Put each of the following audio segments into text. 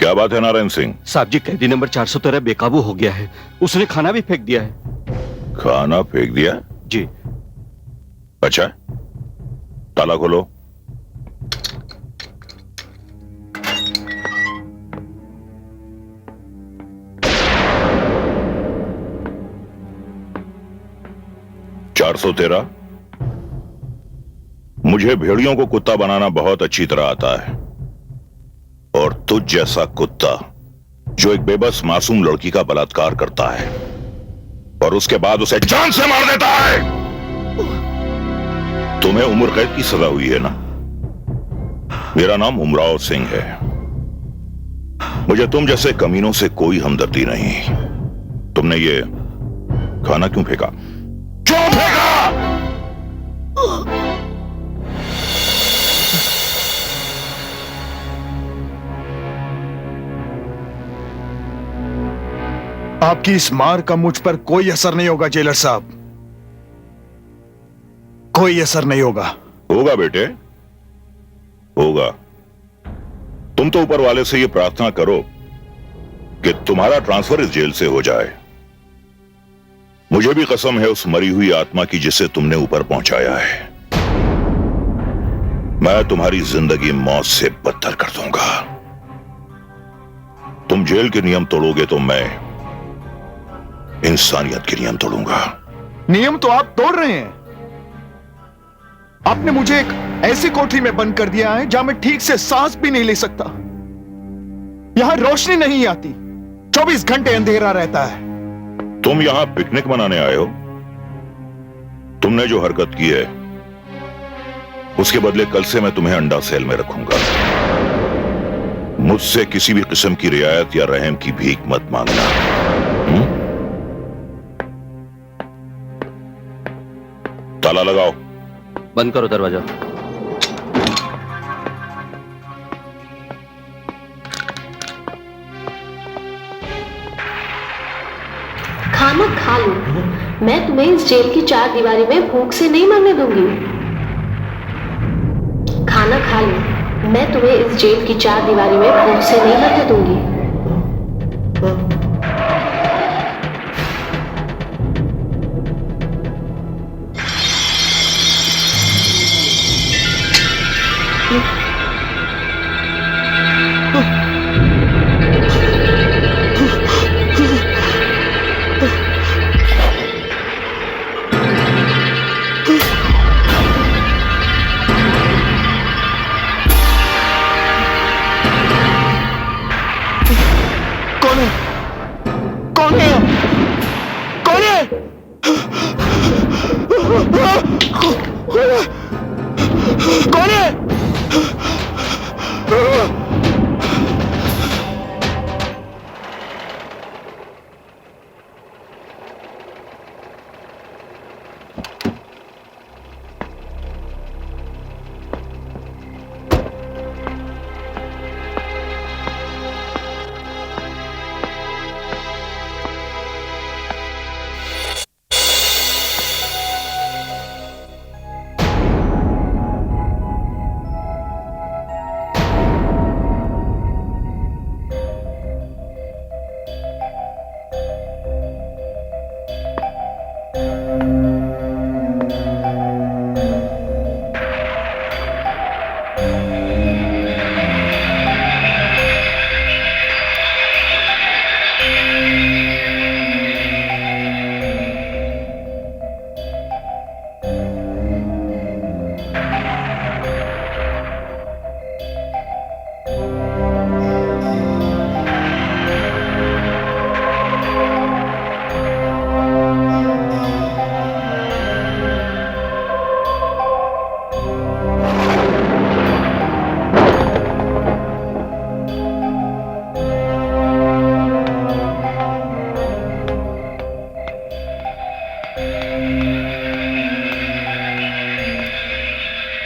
क्या बात है नारायण सिंह? साहब जी, कैदी नंबर 413 बेकाबू हो गया है। उसने खाना भी फेंक दिया है। खाना फेंक दिया? जी। अच्छा, ताला खोलो। चार 413, मुझे भेड़ियों को कुत्ता बनाना बहुत अच्छी तरह आता है, और तुझ जैसा कुत्ता जो एक बेबस मासूम लड़की का बलात्कार करता है और उसके बाद उसे जान से मार देता है। तुम्हें उम्र कैद की सजा हुई है ना? मेरा नाम उमराव सिंह है। मुझे तुम जैसे कमीनों से कोई हमदर्दी नहीं। तुमने ये खाना क्यों फेंका? क्यों फेंका? आपकी इस मार का मुझ पर कोई असर नहीं होगा जेलर साहब, कोई असर नहीं होगा। होगा बेटे, होगा। तुम तो ऊपर वाले से ये प्रार्थना करो कि तुम्हारा ट्रांसफर इस जेल से हो जाए। मुझे भी कसम है उस मरी हुई आत्मा की जिसे तुमने ऊपर पहुंचाया है। मैं तुम्हारी जिंदगी मौत से बदतर कर दूंगा। तुम जेल के नियम तोड़ोगे तो मैं इंसानियत के नियम तोड़ूंगा। नियम तो आप तोड़ रहे हैं। आपने मुझे एक ऐसी कोठरी में बंद कर दिया है जहां मैं ठीक से सांस भी नहीं ले सकता। यहां रोशनी नहीं आती, 24 घंटे अंधेरा रहता है। तुम यहां पिकनिक मनाने आए हो? तुमने जो हरकत की है उसके बदले कल से मैं तुम्हें अंडा सेल में रखूंगा। मुझसे किसी भी किस्म की रियायत या रहम की भीख मत मांगना। ताला लगाओ। बंद करो दरवाजा। खाना खा लो। मैं तुम्हें इस जेल की चार दीवारी में भूख से नहीं मरने दूंगी। खाना खा लो। मैं तुम्हें इस जेल की चार दीवारी में भूख से नहीं मरने दूंगी। कौन है? कौन है? कौन है? कौन है?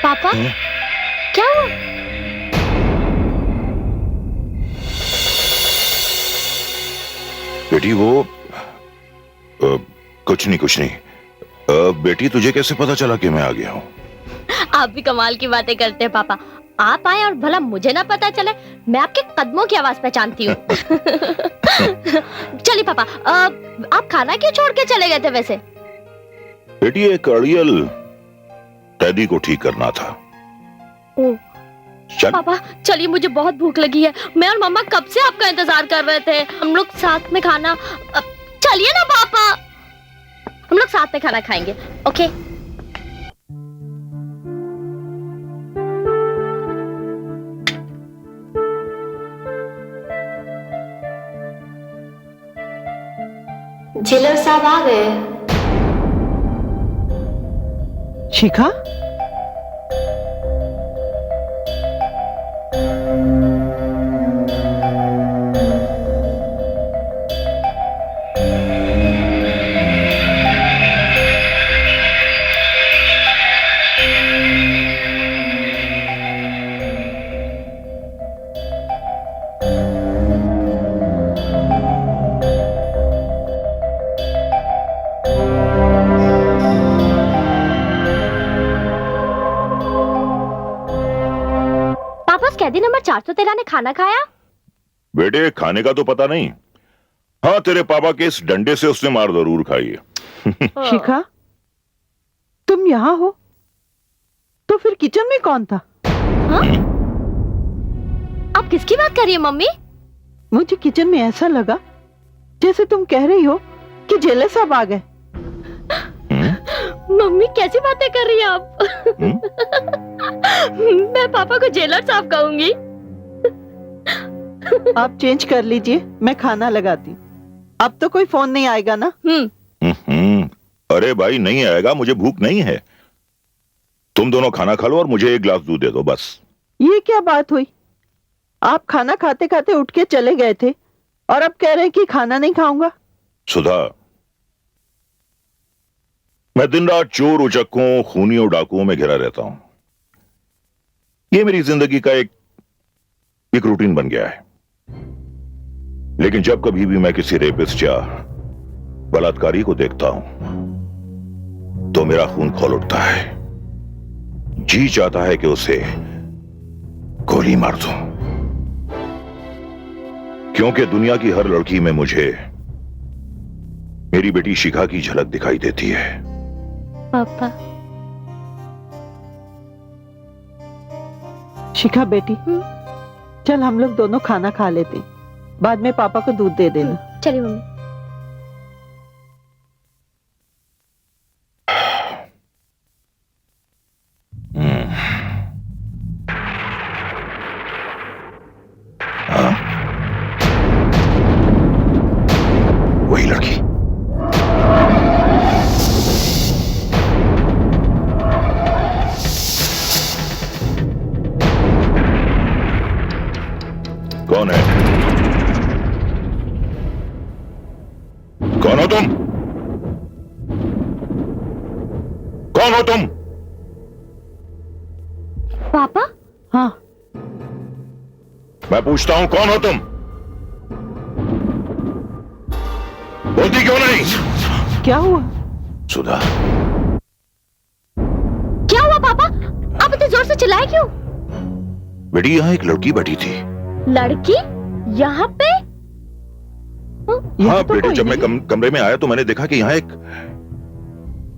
पापा, क्या हुआ? बेटी वो कुछ नहीं। बेटी तुझे कैसे पता चला कि मैं आ गया हूं? आप भी कमाल की बातें करते हैं पापा। आप आए और भला मुझे ना पता चले? मैं आपके कदमों की आवाज पहचानती हूँ। चलिए पापा, आप खाना क्यों छोड़ के चले गए थे वैसे? बेटी, एक अड़ियल कैदी को ठीक करना था। ओह, चल। पापा चलिए, मुझे बहुत भूख लगी है। मैं और मम्मा कब से आपका इंतजार कर रहे थे। हम लोग साथ में खाना, चलिए ना पापा, हम लोग साथ में खाना खाएंगे। ओके? जेलर साहब आ गए। शिखा, पापा, उस कैदी नंबर 413 ने खाना खाया? बेटे, खाने का तो पता नहीं। हाँ, तेरे पापा के इस डंडे से उसने मार जरूर खाई है। शिखा, तुम यहाँ हो तो फिर किचन में कौन था? हाँ? आप किसकी बात कर रही है मम्मी? मुझे किचन में ऐसा लगा जैसे तुम कह रही हो कि जेलर साहब आ गए। मम्मी कैसी बातें कर रही हैं आप? मैं पापा को जेलर साहब कहूंगी। आप चेंज कर लीजिए, मैं खाना लगाती हूँ। अब तो कोई फोन नहीं आएगा ना? अरे भाई, नहीं आएगा, मुझे भूख नहीं है। तुम दोनों खाना खा लो और मुझे एक गिलास दूध दे दो बस। ये क्या बात हुई? आप खाना खाते खाते उठ के चले गए थे और अब कह रहे हैं कि खाना नहीं खाऊंगा। सुधा, मैं दिन रात चोर उचक्कों, खूनियों, डाकुओं में घिरा रहता हूं। ये मेरी जिंदगी का एक रूटीन बन गया है। लेकिन जब कभी भी मैं किसी रेपिस्ट या बलात्कारी को देखता हूं तो मेरा खून खौल उठता है। जी चाहता है कि उसे गोली मार दूं, क्योंकि दुनिया की हर लड़की में मुझे मेरी बेटी शिखा की झलक दिखाई देती है। पापा। शिखा बेटी, चल हम लोग दोनों खाना खा लेते, बाद में पापा को दूध दे देना। चलिए मम्मी। हाँ? वही लड़की। कौन है? कौन हो तुम? कौन हो तुम? पापा? हाँ, मैं पूछता हूं, कौन हो तुम? बोलती क्यों नहीं? क्या हुआ? सुधा। क्या हुआ पापा? आप इतने जोर से चिल्लाए क्यों? बेटी, यहां एक लड़की बैठी थी। लड़की? यहाँ पे? यहाँ हाँ तो बेटे, कोई जब मैं नहीं। कमरे में आया तो मैंने देखा कि यहां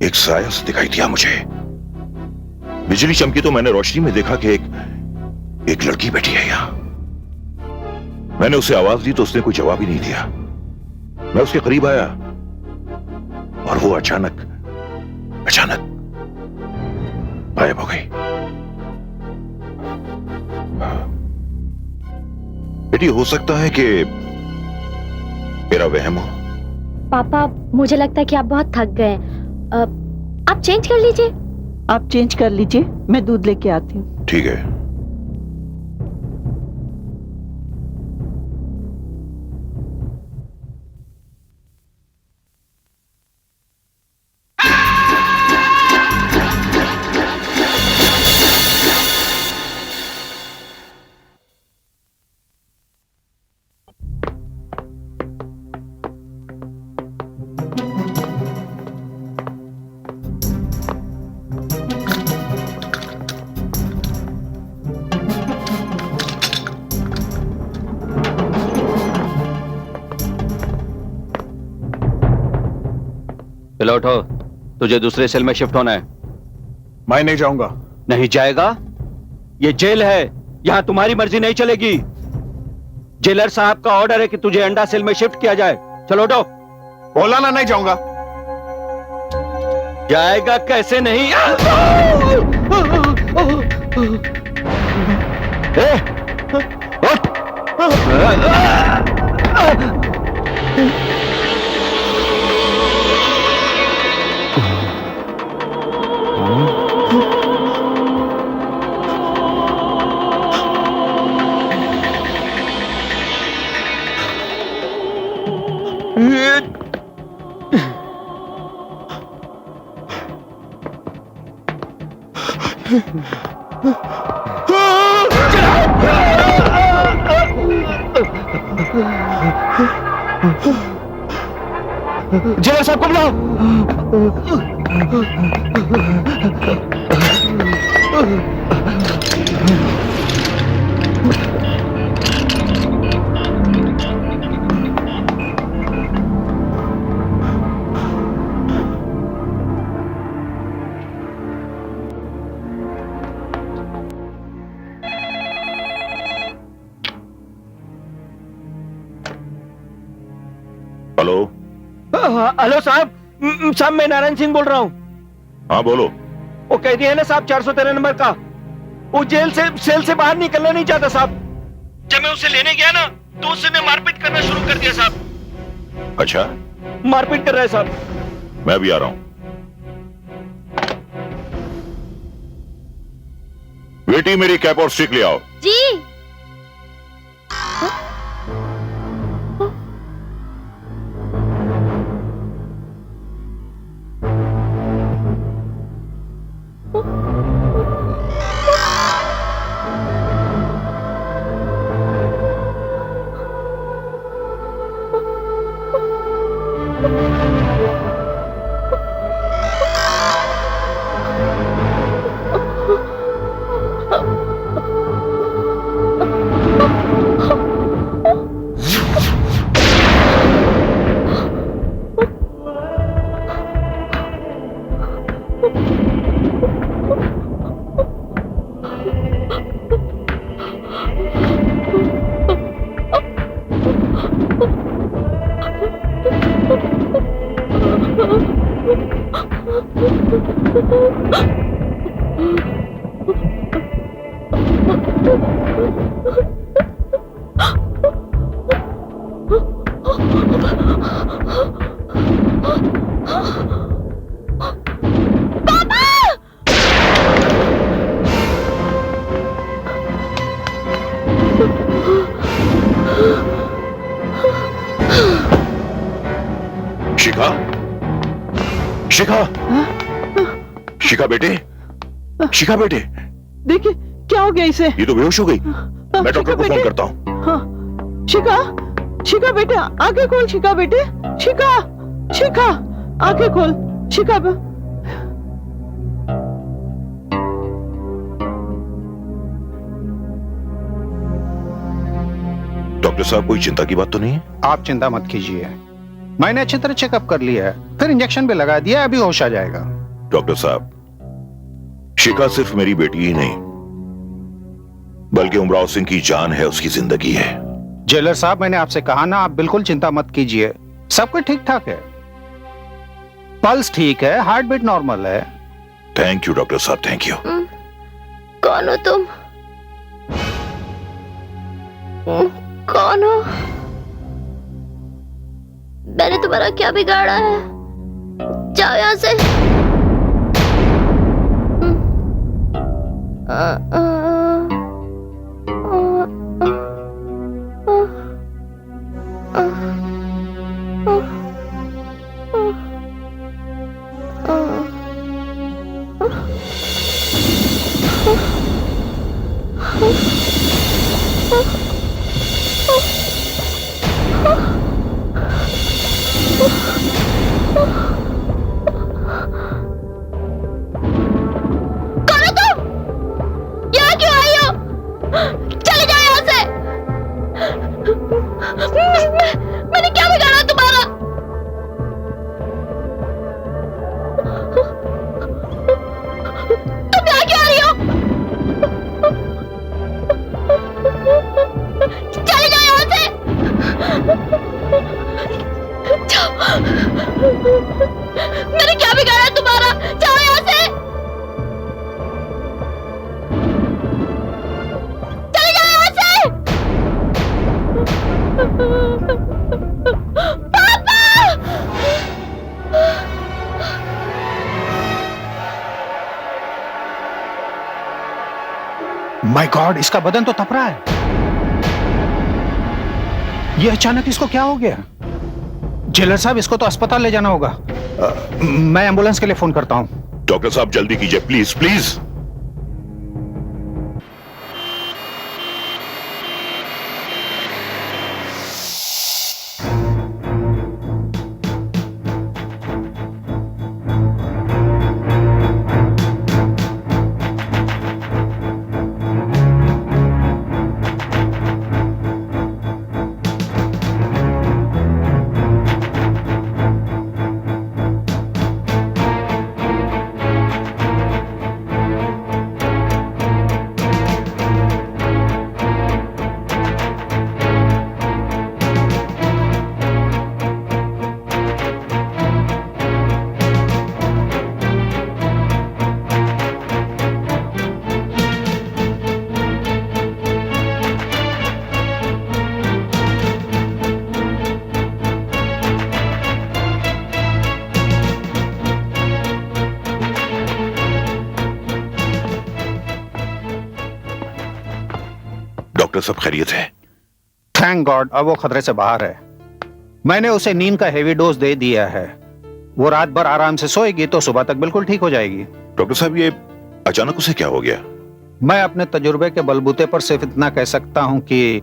एक साया सा दिखाई दिया मुझे। बिजली चमकी तो मैंने रोशनी में देखा कि एक लड़की बैठी है यहां। मैंने उसे आवाज दी तो उसने कोई जवाब ही नहीं दिया। मैं उसके करीब आया और वो अचानक गायब हो गई। बेटी, हो सकता है कि मेरा वहम हो। पापा, मुझे लगता है कि आप बहुत थक गए हैं। आप चेंज कर लीजिए। आप चेंज कर लीजिए, मैं दूध लेके आती हूँ। ठीक है। चलो उठो, तुझे दूसरे सेल में शिफ्ट होना है। मैं नहीं जाऊंगा। नहीं जाएगा? ये जेल है, यहां तुम्हारी मर्जी नहीं चलेगी। जेलर साहब का ऑर्डर है कि तुझे अंडा सेल में शिफ्ट किया जाए। चलो उठो। बोला ना, नहीं जाऊंगा। जाएगा कैसे नहीं? जेलर साहब को बुलाओ। हेलो। हेलो साहब, साहब मैं नारायण सिंह बोल रहा हूँ। हाँ बोलो। वो कैदी है ना साहब 413 नंबर का, वो जेल से सेल से बाहर निकलना नहीं चाहता साहब। जब मैं उसे लेने गया ना तो उससे मैं मारपीट करना शुरू कर दिया साहब। अच्छा, मारपीट कर रहा है साहब। मैं भी आ रहा हूं। बेटी मेरी कैप और स्टिक ले आओ। जी। शिखा, शिखा, शिखा बेटे, शिखा बेटे, देखिए क्या हो गया इसे। ये तो बेहोश हो गई। मैं डॉक्टर को फोन करता हूँ। हाँ, शिखा, शिखा बेटा आंखें खोल। शिखा बेटे, शिखा, शिखा आंखें खोल। शिखा डॉक्टर साहब कोई चिंता की बात तो नहीं है? आप चिंता मत कीजिए, मैंने अच्छी तरह चेकअप कर लिया है, फिर इंजेक्शन भी लगा दिया, अभी होश आ जाएगा। डॉक्टर साहब, शिखा सिर्फ मेरी बेटी ही नहीं बल्कि उमराव सिंह की जान है, उसकी जिंदगी है। जेलर साहब मैंने आपसे कहा ना, आप बिल्कुल चिंता मत कीजिए, सब कुछ ठीक ठाक है, पल्स ठीक है, हार्ट बीट नॉर्मल है। थैंक यू डॉक्टर साहब, थैंक यू। कौन हो तुम? कौन हो? मैंने तुम्हारा क्या बिगाड़ा है? जाओ यहाँ से। मैंने क्या बिगाड़ा तुम्हारा? मैंने क्या बिगाड़ा तुम्हारा? जाओ यहाँ से, चले जाओ यहाँ से। पापा! माय गॉड, इसका बदन तो तप रहा है। ये अचानक इसको क्या हो गया? जेलर साहब, इसको तो अस्पताल ले जाना होगा। मैं एम्बुलेंस के लिए फोन करता हूं। डॉक्टर साहब जल्दी कीजिए प्लीज प्लीज। डॉक्टर साहब खैरियत है? थैंक गॉड, अब वो खतरे से बाहर है। मैंने उसे नींद का हेवी डोज दे दिया है। वो रात भर आराम से सोएगी तो सुबह तक बिल्कुल ठीक हो जाएगी। डॉक्टर साहब ये अचानक उसे क्या हो गया? मैं अपने तजुर्बे के बलबूते पर सिर्फ इतना कह सकता हूं कि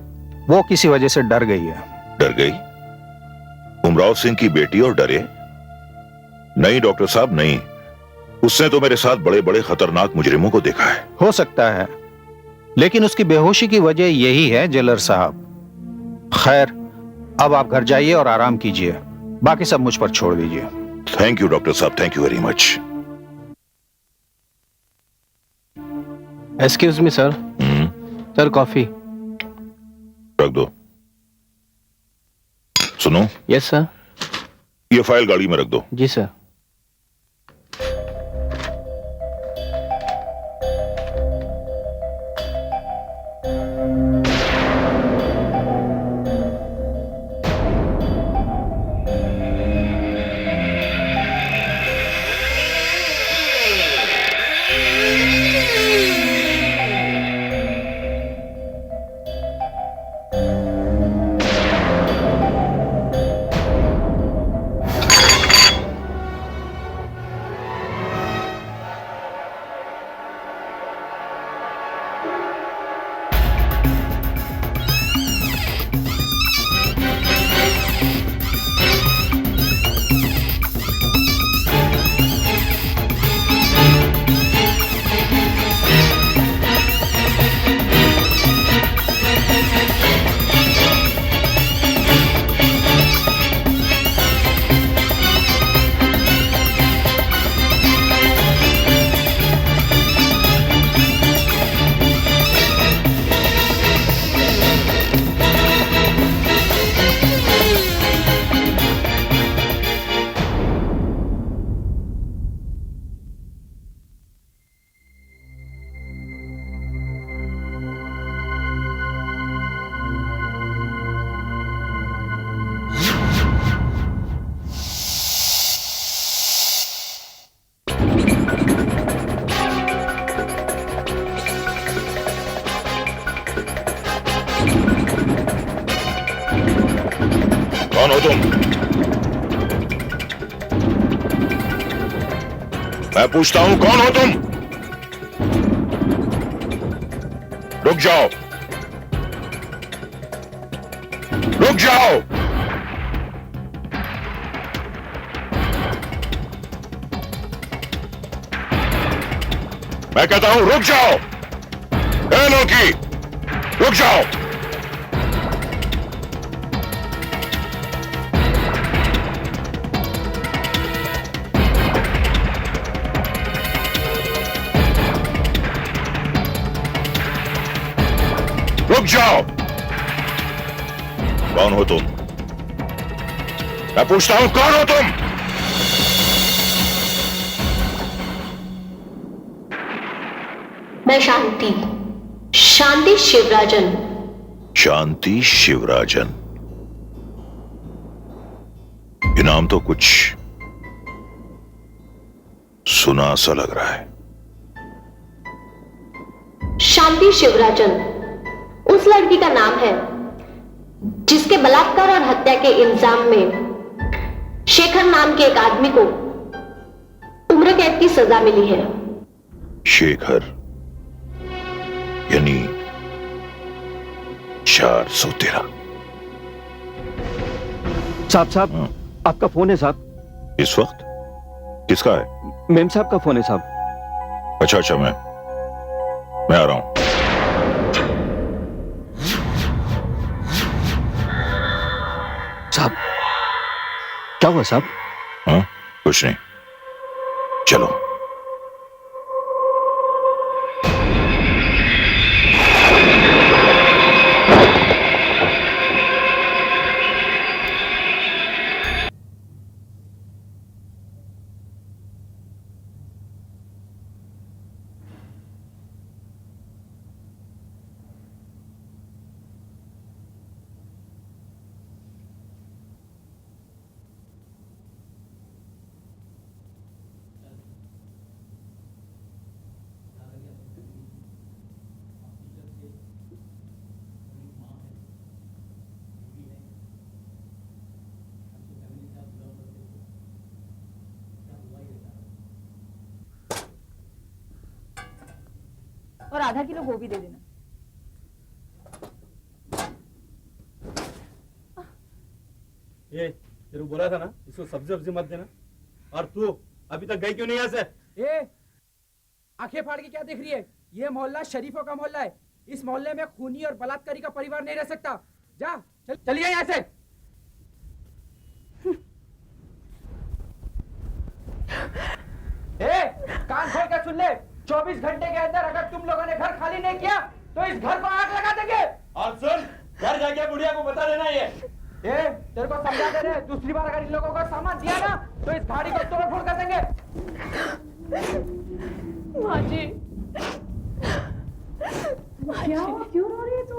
वो किसी वजह से डर गई है। डर गई? उमराव सिंह की बेटी और डरे? नहीं डॉक्टर साहब नहीं, उसने तो मेरे साथ बड़े बड़े खतरनाक मुजरिमों को देखा है। हो सकता है, लेकिन उसकी बेहोशी की वजह यही है जेलर साहब। खैर, अब आप घर जाइए और आराम कीजिए, बाकी सब मुझ पर छोड़ दीजिए। थैंक यू डॉक्टर साहब, thank you very much. Excuse me sir. Sir coffee. रख दो। सुनो। Yes sir. ये फाइल गाड़ी में रख दो। जी सर। कौन हो तुम? मैं पूछता हूं कौन हो तुम? रुक जाओ, रुक जाओ। मैं कहता हूं रुक जाओ। ए लौकी, रुक जाओ। रुक जाओ। कौन हो तुम? मैं पूछता हूं कौन हो तुम? मैं शांति, शांति शिवराजन। शांति शिवराजन। ये नाम तो कुछ सुना सा लग रहा है। शांति शिवराजन उस लड़की का नाम है जिसके बलात्कार और हत्या के इल्जाम में शेखर नाम के एक आदमी को उम्र कैद की सजा मिली है। शेखर यानी 413। साहब आपका फोन है साहब। इस वक्त किसका है? मेम साहब का फोन है साहब। अच्छा, मैं आ रहा हूं। साहब क्या हुआ साहब? हाँ, कुछ नहीं, चलो। और आधा किलो गोभी दे देना। ये तेरे को बोला था ना इसको सब्जी वब्जी मत देना। और तू अभी तक गई क्यों नहीं यहाँ से? आंखें फाड़ के क्या देख रही है? ये मोहल्ला शरीफों का मोहल्ला है। इस मोहल्ले में खूनी और बलात्कारी का परिवार नहीं रह सकता। जा चलिए यहाँ से। कान खोल के सुन ले, 24 घंटे के अंदर अगर तुम लोगों ने घर खाली नहीं किया तो इस घर को आग लगा देंगे। और सुन, घर जाके बुढ़िया को बता देना ये। तेरे को समझा दे रहे, दूसरी बार अगर इन लोगों को सामान दिया ना तो इस गाड़ी को तोड़ फोड़ कर देंगे। माँ जी, क्या हुआ? क्यों रो रही है तू?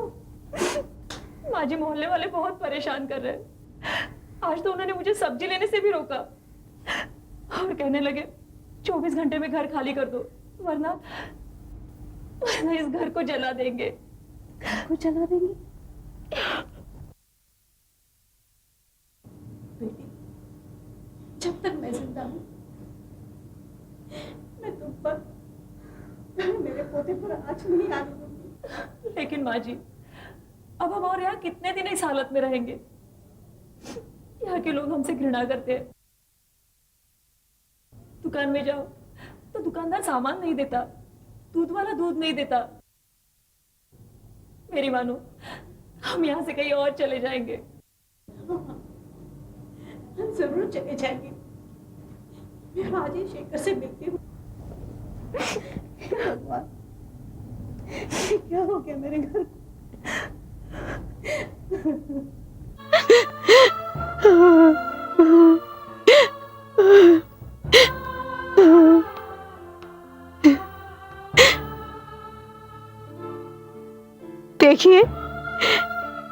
माँ जी, मोहल्ले वाले बहुत परेशान कर रहे हैं। आज तो उन्होंने मुझे सब्जी लेने से भी रोका और कहने लगे 24 घंटे में घर खाली कर दो, वरना इस घर को जला देंगे। घर को जला देंगे? बेटी, जब तक मैं जिंदा हूं मैं तुम पर, मेरे पोते पर आँच नहीं आने दूंगी। लेकिन माँ जी, अब हम और यहाँ कितने दिन इस हालत में रहेंगे? यहाँ के लोग हमसे घृणा करते हैं। दुकान में जाओ तो दुकानदार सामान नहीं देता, दूध वाला दूध नहीं देता। मेरी मानो, हम यहाँ से कहीं और चले जाएंगे। हम जरूर चले जाएंगे। मैं आज ही शेखर से मिलती हूँ। भगवान, क्या हो गया मेरे घर? देखिए,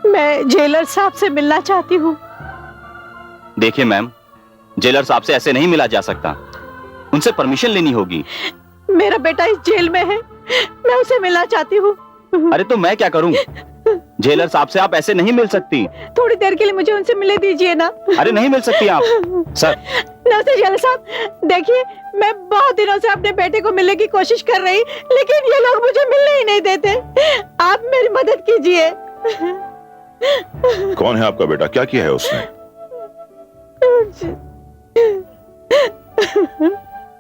मैं जेलर साहब से मिलना चाहती हूँ। देखिए मैम, जेलर साहब से ऐसे नहीं मिला जा सकता, उनसे परमिशन लेनी होगी। मेरा बेटा इस जेल में है, मैं उसे मिलना चाहती हूँ। अरे तो मैं क्या करूँ? जेलर साहब से आप ऐसे नहीं मिल सकती। थोड़ी देर के लिए मुझे उनसे मिले दीजिए ना। अरे नहीं मिल सकती आप। सर। नमस्ते जेलर साहब, देखिए मैं बहुत दिनों से अपने बेटे को मिलने की कोशिश कर रही, लेकिन ये लोग मुझे मिलने ही नहीं देते। आप मेरी मदद कीजिए। कौन है आपका बेटा? क्या किया है उसने?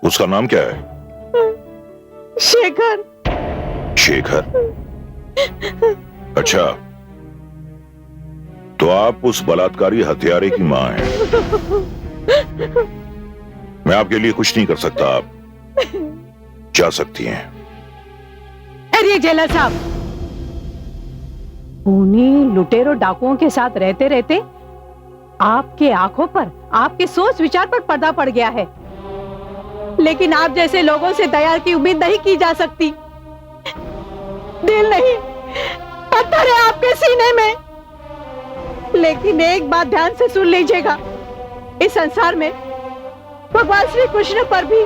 उसका नाम क्या है? शेखर। शेखर? अच्छा, तो आप उस बलात्कारी हत्यारे की मां हैं। मैं आपके लिए कुछ नहीं कर सकता, आप जा सकती हैं। अरे जेलर साहब, खूनी लुटेरों डाकुओं के साथ रहते रहते आपके आंखों पर, आपके सोच विचार पर पर्दा पड़ गया है, लेकिन आप जैसे लोगों से दया की उम्मीद नहीं की जा सकती। दिल नहीं, पत्थर है आपके सीने में। लेकिन एक बात ध्यान से सुन लीजिएगा, इस संसार में भगवान श्री कृष्ण पर भी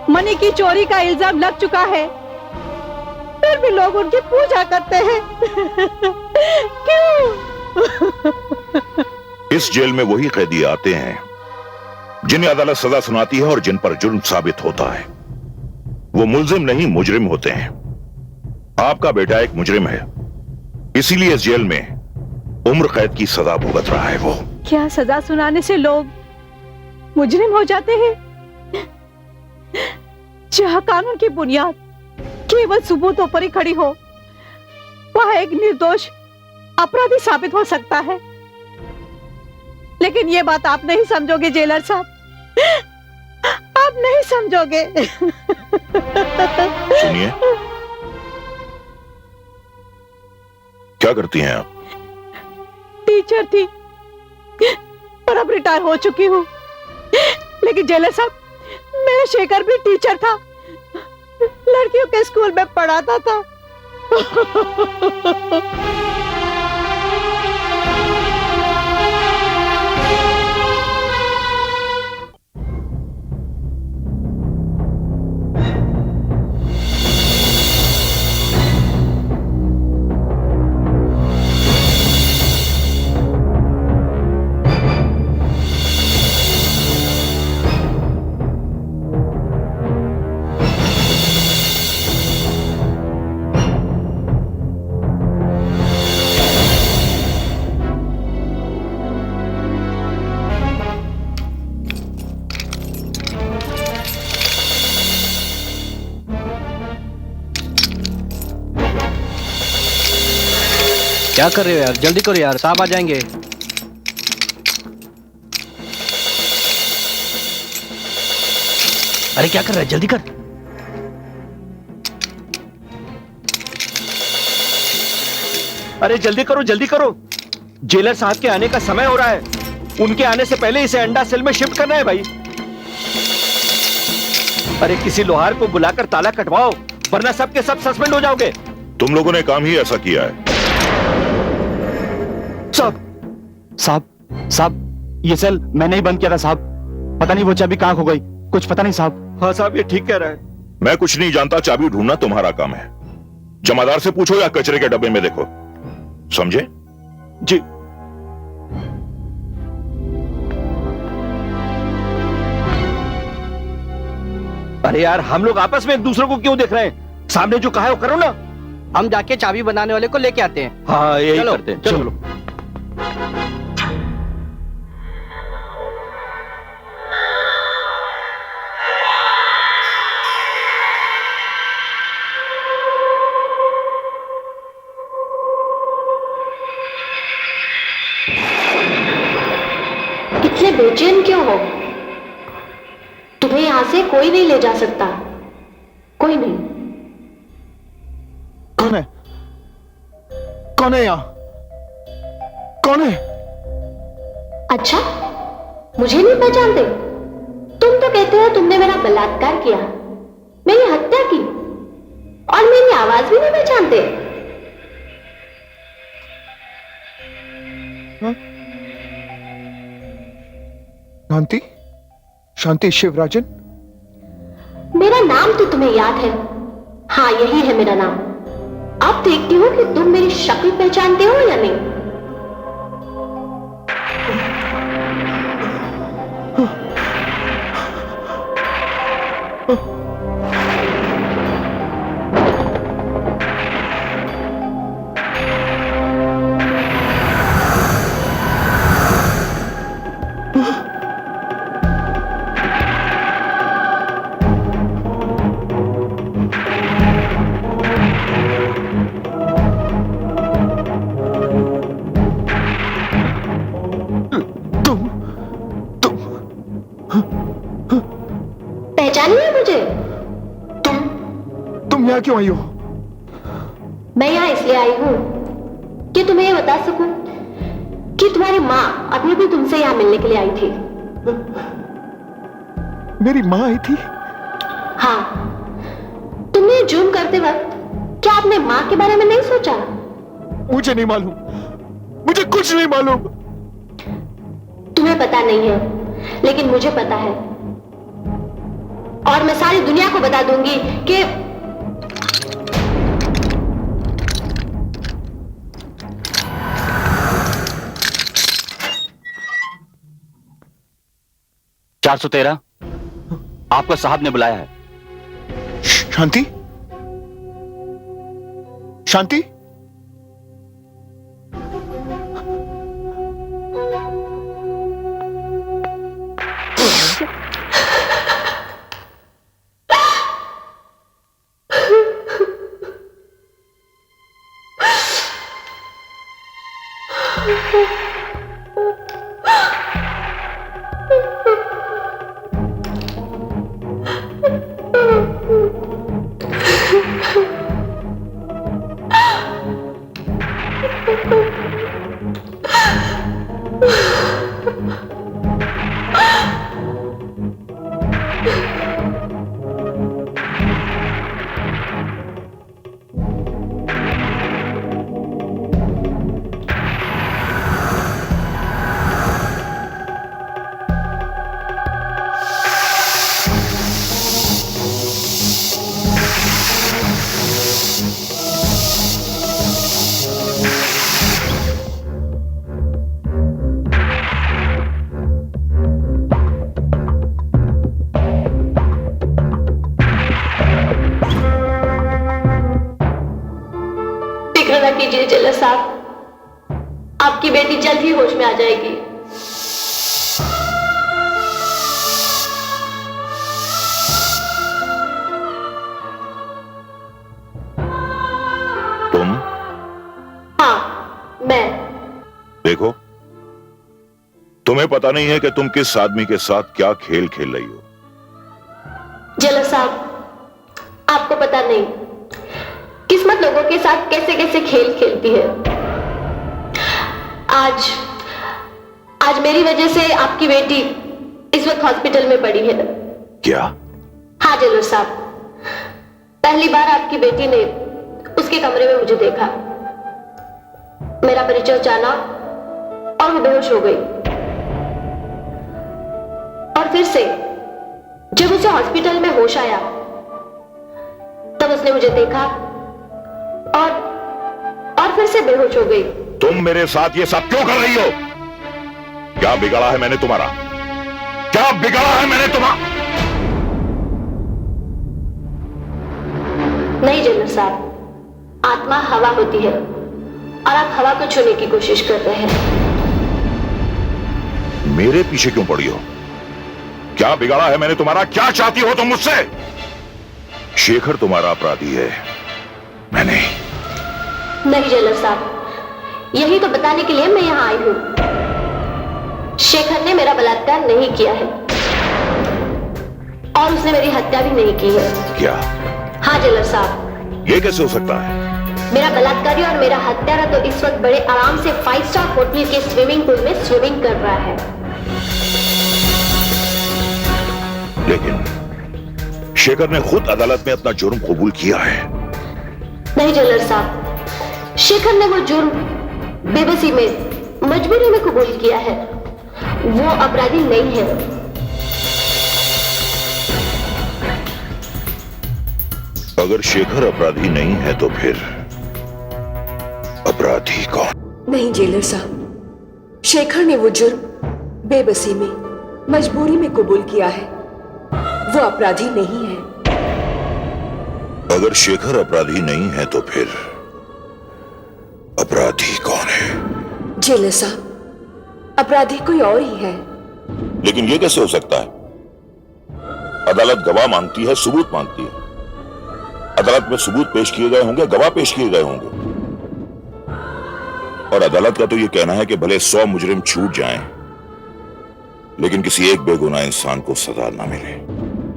मणि की चोरी का इल्जाम लग चुका है, फिर भी लोग उनकी पूजा करते हैं। क्यों? इस जेल में वही कैदी आते हैं जिन्हें अदालत सजा सुनाती है और जिन पर जुर्म साबित होता है। वो मुल्जिम नहीं, मुजरिम होते हैं। आपका बेटा एक मुजरिम है, इसीलिए इस जेल में उम्र कैद की सजा भुगत रहा है। वो क्या सजा सुनाने से लोग मुजरिम हो जाते हैं? जहां कानून की बुनियाद केवल सबूतों पर ही खड़ी हो, वहां एक निर्दोष अपराधी साबित हो सकता है। लेकिन ये बात आप नहीं समझोगे जेलर साहब, आप नहीं समझोगे। सुनिए, क्या करती हैं आप? टीचर थी, पर अब रिटायर हो चुकी हूँ। लेकिन जेलर साहब, मेरा शेखर भी टीचर था, लड़कियों के स्कूल में पढ़ाता था। क्या कर रहे हो यार, जल्दी करो यार, साहब आ जाएंगे। अरे क्या कर रहा है, जल्दी कर। अरे जल्दी करो, जल्दी करो, जेलर साहब के आने का समय हो रहा है। उनके आने से पहले इसे अंडा सेल में शिफ्ट करना है भाई। अरे किसी लोहार को बुलाकर ताला कटवाओ, वरना सब के सब सस्पेंड हो जाओगे। तुम लोगों ने काम ही ऐसा किया है। साहब, ये सेल मैंने ही बंद किया था साहब। पता नहीं वो चाबी कहाँ खो गई, कुछ पता नहीं साहब। हाँ साहब, ये ठीक कह रहा है। मैं कुछ नहीं जानता, चाबी ढूंढना तुम्हारा काम है। जमादार से पूछो या कचरे के डब्बे में देखो, समझे? जी। अरे यार, हम लोग आपस में एक दूसरे को क्यों देख रहे हैं? सामने जो कहा है वो करो ना। हम जाके चाबी बनाने वाले को लेके आते हैं। हाँ, यही करते हैं। चलो। इतने बेचैन क्यों हो? तुम्हें यहां से कोई नहीं ले जा सकता, कोई नहीं। कौन है? कौन है यहाँ? कौन है? अच्छा, मुझे नहीं पहचानते? तुम तो कहते हो तुमने मेरा बलात्कार किया, मेरी हत्या की, और मेरी आवाज भी नहीं पहचानते। शांति? शांति शिवराजन? मेरा नाम तो तुम्हें याद है। हाँ, यही है मेरा नाम। अब देखती हूँ कि तुम मेरी शक्ल पहचानते हो या नहीं। पहचानिए मुझे। तुम यहाँ क्यों आई हो? मैं यहाँ इसलिए आई हूँ कि तुम्हें ये बता सकूं कि तुम्हारी माँ अभी अभी तुमसे यहाँ मिलने के लिए आई थी। मेरी माँ आई थी? हाँ, तुमने जुर्म करते वक्त क्या आपने माँ के बारे में नहीं सोचा? मुझे नहीं मालूम, मुझे कुछ नहीं मालूम। तुम्हें पता नहीं है, लेकिन मुझे पता है, और मैं सारी दुनिया को बता दूंगी कि ₹413 आपका साहब ने बुलाया है। शांति? शांति? कीजिए जेलर साहब, आपकी बेटी जल्द ही होश में आ जाएगी। तुम? हाँ, मैं। देखो, तुम्हें पता नहीं है कि तुम किस आदमी के साथ क्या खेल खेल रही हो। जेलर साहब, आपको पता नहीं किस्मत लोगों के साथ कैसे कैसे खेल खेलती है। आज मेरी वजह से आपकी बेटी इस वक्त हॉस्पिटल में पड़ी है। क्या? हाँ जेलर साहब, पहली बार आपकी बेटी ने उसके कमरे में मुझे देखा, मेरा परिचय जाना और वो बेहोश हो गई। और फिर से जब उसे हॉस्पिटल में होश आया तब उसने मुझे देखा और फिर से बेहोश हो गई। तुम मेरे साथ ये सब क्यों कर रही हो? क्या बिगाड़ा है मैंने तुम्हारा? क्या बिगाड़ा है मैंने तुम्हारा? नहीं जेलर साहब, आत्मा हवा होती है और आप हवा को छूने की कोशिश कर रहे हैं। मेरे पीछे क्यों पड़ी हो? क्या बिगाड़ा है मैंने तुम्हारा? क्या चाहती हो तुम मुझसे? शेखर तुम्हारा अपराधी है, मैं नहीं। नहीं जेलर साहब, यही तो बताने के लिए मैं यहां आई हूं। शेखर ने मेरा बलात्कार नहीं किया है और उसने मेरी हत्या भी नहीं की है। क्या? हाँ जेलर साहब। ये कैसे हो सकता है? मेरा बलात्कारी और मेरा हत्यारा तो इस वक्त बड़े आराम से 5 स्टार होटल के स्विमिंग पूल में स्विमिंग कर रहा है। लेकिन शेखर ने खुद अदालत में अपना जुर्म कबूल किया है। नहीं जेलर साहब, शेखर ने वो जुर्म बेबसी में, मजबूरी में कबूल किया है। वो अपराधी नहीं है। अगर शेखर अपराधी नहीं है तो फिर अपराधी कौन? नहीं जेलर साहब, शेखर ने वो जुर्म बेबसी में, मजबूरी में कबूल किया है। वो अपराधी नहीं है। अगर शेखर अपराधी नहीं है तो फिर अपराधी कौन है? जेलर साहब, अपराधी कोई और ही है। लेकिन ये कैसे हो सकता है? अदालत गवाह मांगती है, सबूत मांगती है। अदालत में सबूत पेश किए गए होंगे, गवाह पेश किए गए होंगे, और अदालत का तो ये कहना है कि भले 100 मुजरिम छूट जाएं, लेकिन किसी एक बेगुनाह इंसान को सजा ना मिले।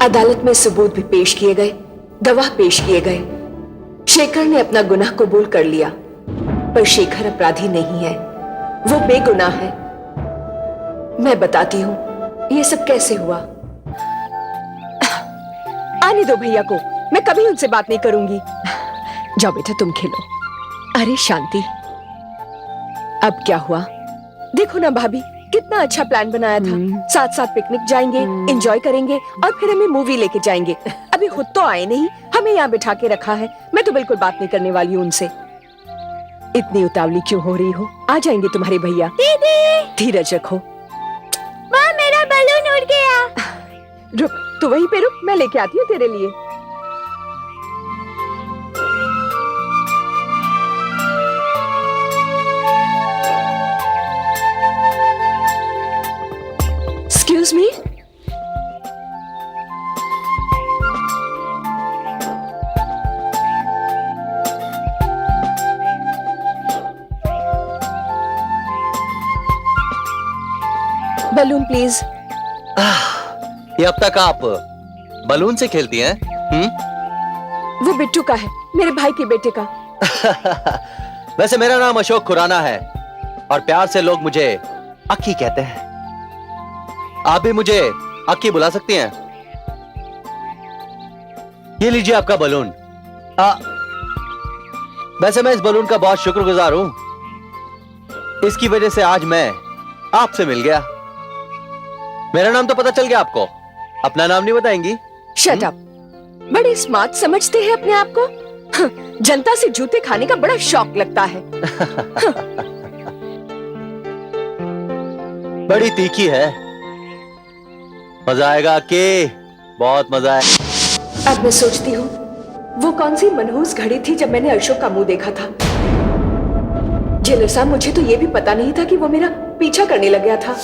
अदालत में सबूत भी पेश किए गए, गवाह पेश किए गए। शेखर ने अपना गुनाह कबूल कर लिया, पर शेखर अपराधी नहीं है। वो बेगुनाह है। मैं बताती हूँ ये सब कैसे हुआ। आने दो भैया को, मैं कभी उनसे बात नहीं करूंगी। जाओ बेटा तुम खेलो। अरे शांति, अब क्या हुआ? देखो ना भाभी, कितना अच्छा प्लान बनाया था। साथ साथ पिकनिक जाएंगे, एंजॉय करेंगे और फिर हमें मूवी लेके जाएंगे। अभी खुद तो आए नहीं, हमें यहाँ बिठा के रखा है। मैं तो बिल्कुल बात नहीं करने वाली हूँ उनसे। इतनी उतावली क्यों हो रही हो? आ जाएंगे तुम्हारे भैया। दीदी धीरज रखो। माँ मेरा बलून उड़ गया। रुक, तू वहीं पे रुक, मैं लेके आती हूँ तेरे लिए। Excuse me? Balloon please. ये अब तक आप बलून से खेलती हैं? वो बिट्टू का है, मेरे भाई के बेटे का। वैसे मेरा नाम अशोक खुराना है और प्यार से लोग मुझे अक्की कहते हैं। आप भी मुझे अक्की बुला सकती हैं। ये लीजिए आपका बलून। वैसे मैं इस बलून का बहुत शुक्रगुजार हूं। इसकी वजह से आज मैं आपसे मिल गया। मेरा नाम तो पता चल गया आपको, अपना नाम नहीं बताएंगी? Shut up. बड़े स्मार्ट समझते हैं अपने आप को। जनता से जूते खाने का बड़ा शौक लगता है। बड़ी तीखी है। मजा आएगा कि बहुत मजा है। अब मैं सोचती हूँ वो कौन सी मनहूस घड़ी थी जब मैंने अशोक का मुंह देखा था। जेलर साहब, मुझे तो ये भी पता नहीं था कि वो मेरा पीछा करने लग गया था।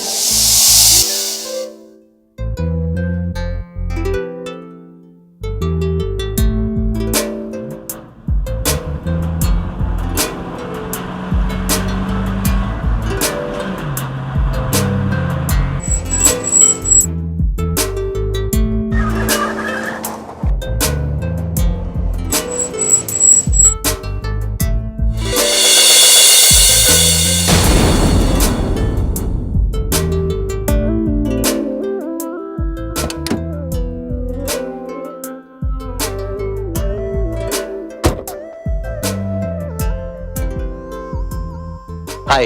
हाय,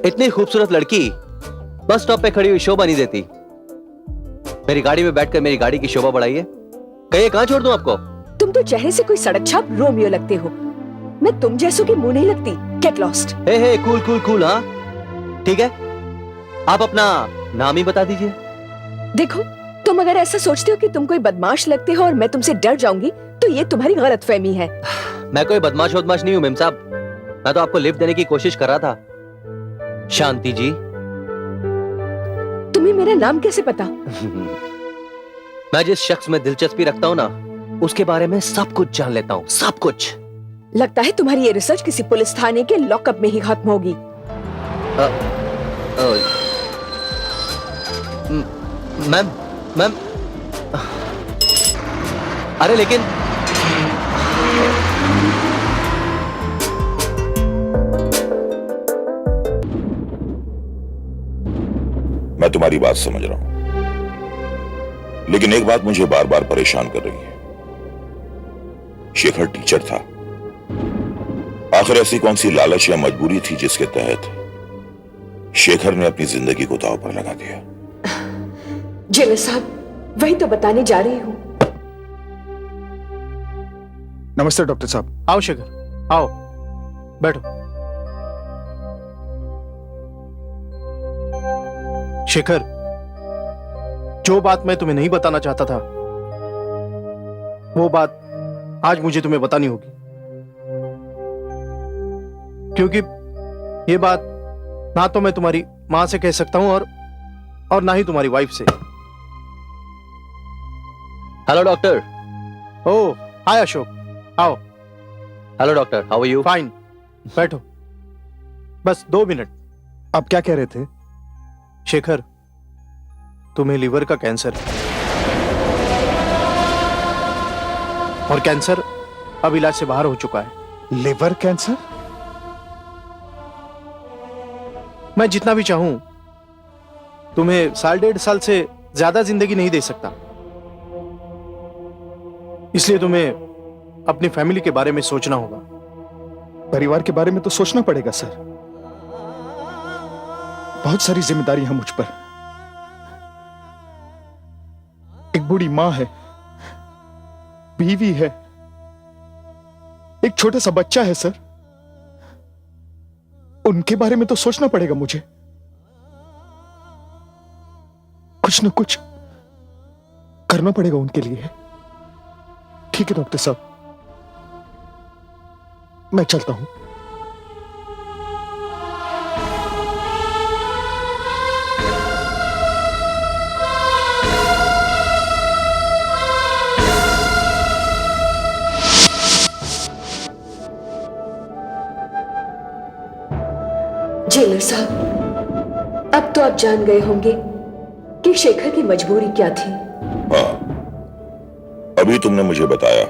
इतनी खूबसूरत लड़की बस स्टॉप पे खड़ी हुई शोभा नहीं देती। मेरी गाड़ी में बैठकर मेरी गाड़ी की शोभा बढ़ाइए। कहिए कहां छोड़ दूं आपको? तुम तो चेहरे से कोई सड़क छाप रोमियो लगते हो। मैं तुम जैसों की मुंह नहीं लगती। Get lost. Hey cool cool cool. हाँ ठीक है, आप अपना नाम ही बता दीजिए। देखो, तुम अगर ऐसा सोचते हो कि तुम कोई बदमाश लगते हो और मैं तुमसे डर जाऊंगी तो ये तुम्हारी गलतफहमी है। मैं कोई बदमाश नहीं हूं मेम साहब। मैं तो आपको लिफ्ट देने की कोशिश कर रहा था। शांति जी। तुम्हें मेरा नाम कैसे पता? मैं जिस शख्स में दिलचस्पी रखता हूँ ना, उसके बारे में सब कुछ जान लेता हूँ, सब कुछ। लगता है तुम्हारी ये रिसर्च किसी पुलिस थाने के लॉकअप में ही खत्म होगी। मैम अरे लेकिन मैं तुम्हारी बात समझ रहा हूं, लेकिन एक बात मुझे बार बार परेशान कर रही है। शेखर टीचर था। आखिर ऐसी कौन सी लालच या मजबूरी थी जिसके तहत शेखर ने अपनी जिंदगी को दांव पर लगा दिया? जेलर साहब, वही तो बताने जा रही हूँ। नमस्ते डॉक्टर साहब। आओ शेखर, आओ बैठो। शेखर, जो बात मैं तुम्हें नहीं बताना चाहता था, वो बात आज मुझे तुम्हें बतानी होगी, क्योंकि ये बात ना तो मैं तुम्हारी मां से कह सकता हूं और ना ही तुम्हारी वाइफ से। Hello doctor. Oh hi Ashok, आओ। Hello doctor, how are you? Fine, बैठो। बस 2 मिनट। आप क्या कह रहे थे? शेखर, तुम्हें लीवर का कैंसर है और कैंसर अब इलाज से बाहर हो चुका है। Liver cancer? मैं जितना भी चाहूं तुम्हें 1.5 साल से ज्यादा जिंदगी नहीं दे सकता, इसलिए तुम्हें अपनी फैमिली के बारे में सोचना होगा। परिवार के बारे में तो सोचना पड़ेगा सर, बहुत सारी जिम्मेदारी है मुझ पर। एक बूढ़ी मां है, बीवी है, एक छोटा सा बच्चा है सर, उनके बारे में तो सोचना पड़ेगा मुझे। कुछ न कुछ करना पड़ेगा उनके लिए। ठीक है डॉक्टर साहब, मैं चलता हूं। जेलर साहब, अब तो आप जान गए होंगे कि शेखर की मजबूरी क्या थी। हाँ, अभी तुमने मुझे बताया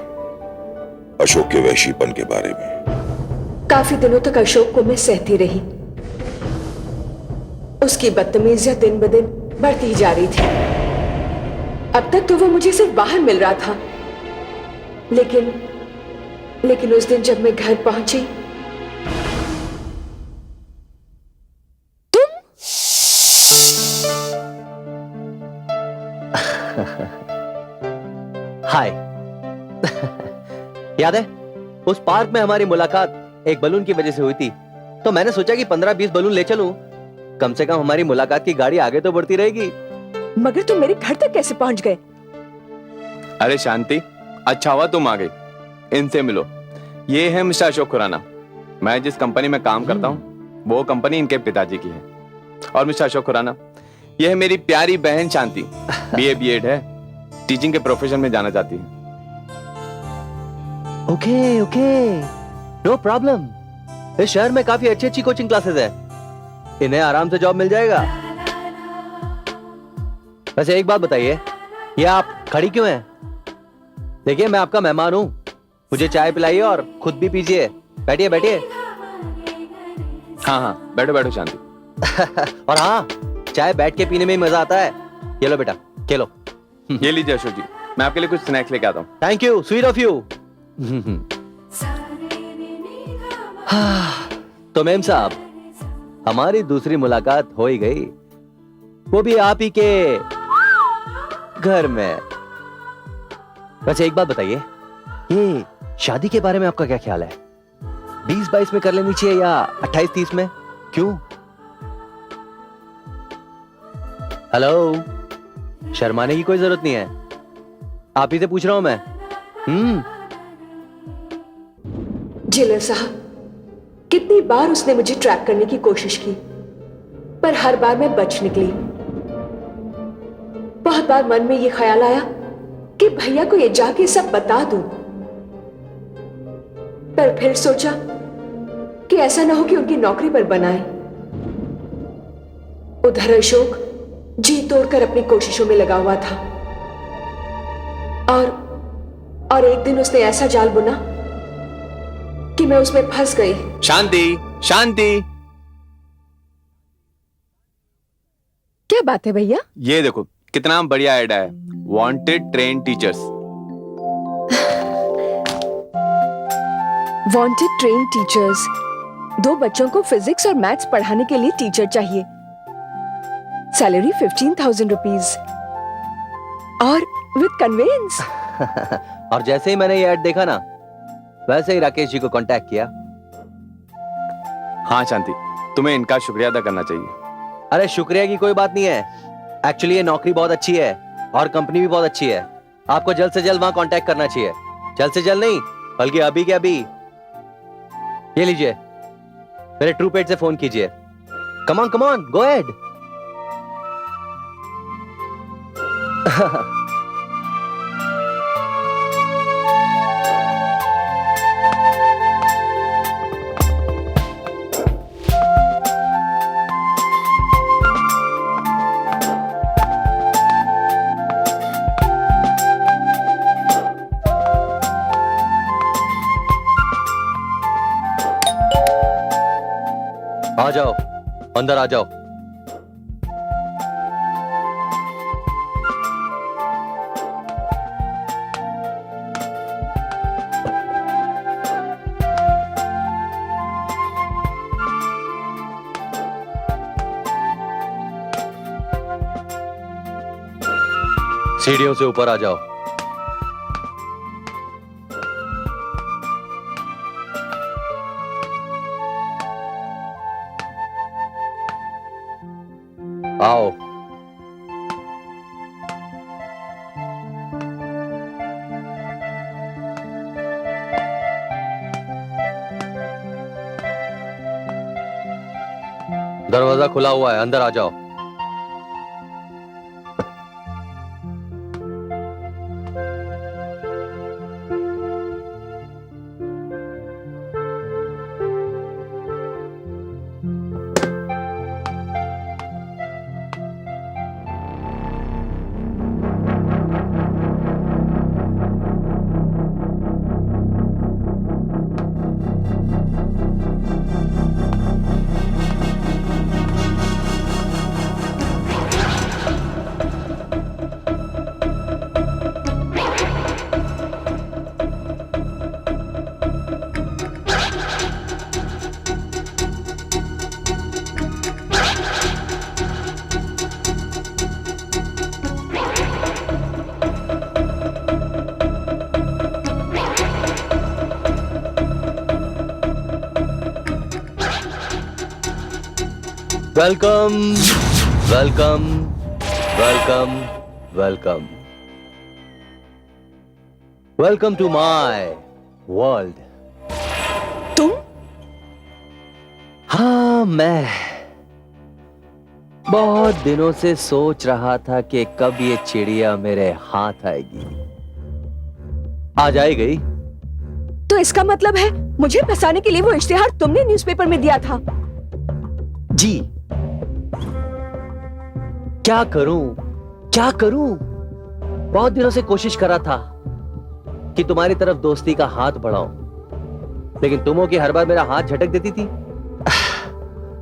अशोक के वहशीपन के बारे में। काफी दिनों तक अशोक को मैं सहती रही। उसकी बदतमीजियां दिन ब दिन बढ़ती ही जा रही थी। अब तक तो वो मुझे सिर्फ बाहर मिल रहा था, लेकिन उस दिन जब मैं घर पहुंची, हाय। याद है उस पार्क में हमारी मुलाकात एक बलून की वजह से हुई थी, तो मैंने सोचा कि 15-20 बलून ले चलूं, कम से कम हमारी मुलाकात की गाड़ी आगे तो बढ़ती रहेगी। मगर तुम मेरे घर तक कैसे पहुंच गए? अरे शांति, अच्छा हुआ तुम आ गई। इनसे मिलो, ये है मिस्टर अशोक खुराना। मैं जिस कंपनी में काम करता हूँ वो कंपनी इनके पिताजी की है। और मिस्टर अशोक खुराना, यह है मेरी प्यारी बहन शांति, BA B.Ed है, टीचिंग के प्रोफेशन में जाना चाहती है। Okay, no problem. इस शहर में काफी अच्छी अच्छी कोचिंग क्लासेस है, इन्हें आराम से जॉब मिल जाएगा। वैसे एक बात बताइए, ये आप खड़ी क्यों हैं? देखिए मैं आपका मेहमान हूं, मुझे चाय पिलाइए और खुद भी पीजिए। बैठिए बैठिए। हाँ, बैठो बैठो शांति। और हाँ, चाय बैठ के पीने में ही मजा आता है। ये लो बेटा, ये लो। ये लीजिए अशोक जी, मैं आपके लिए कुछ स्नैक्स लेके आता हूँ। Thank you, sweet of you. तो मैम साहब, हमारी दूसरी मुलाकात हो ही गई, वो भी आप ही के घर में। वैसे एक बात बताइए, ये शादी के बारे में आपका क्या ख्याल है? 20-22 में कर लेनी चाहिए या 28-30 में? क्यों? हेलो, शर्माने की कोई जरूरत नहीं है, आप ही से पूछ रहा हूं मैं। जेलर साहब, कितनी बार उसने मुझे ट्रैप करने की कोशिश की, पर हर बार मैं बच निकली। बहुत बार मन में यह ख्याल आया कि भैया को ये जाके सब बता दूं, पर फिर सोचा कि ऐसा ना हो कि उनकी नौकरी पर बनाए। उधर अशोक जी तोड़कर अपनी कोशिशों में लगा हुआ था, और एक दिन उसने ऐसा जाल बुना कि मैं उसमें फंस गई। शांति, शांति। क्या बात है भैया? ये देखो कितना बढ़िया ऐड है, wanted train teachers. Wanted train teachers, 2 बच्चों को फिजिक्स और मैथ्स पढ़ाने के लिए टीचर चाहिए। सैलरी 15,000 रुपीज और विद कन्वेंस। और जैसे ही मैंने ये ऐड देखा ना, वैसे ही राकेश जी को कांटेक्ट किया। हाँ शांति, तुम्हें इनका शुक्रिया अदा करना चाहिए। अरे शुक्रिया की कोई बात नहीं है, एक्चुअली ये नौकरी बहुत अच्छी है और कंपनी भी बहुत अच्छी है। आपको जल्द से जल्द वहां कांटेक्ट करना चाहिए। जल्द से जल्द नहीं, बल्कि अभी के अभी। ये लीजिए, मेरे ट्रूपेड से फोन कीजिए। Come on, go ahead. आ जाओ। अंदर आ जाओ। सीढ़ियों से ऊपर आ जाओ। आओ। दरवाजा खुला हुआ है, अंदर आ जाओ। Welcome, welcome, welcome, welcome, welcome to my world. तुम? हाँ, मैं बहुत दिनों से सोच रहा था कि कब ये चिड़िया मेरे हाथ आएगी। आज आई गई। तो इसका मतलब है मुझे फंसाने के लिए वो इश्तिहार तुमने न्यूज़पेपर में दिया था? जी। क्या करूं, क्या करूं? बहुत दिनों से कोशिश कर रहा था कि तुम्हारी तरफ दोस्ती का हाथ बढ़ाऊं, लेकिन तुम हो कि हर बार मेरा हाथ झटक देती थी,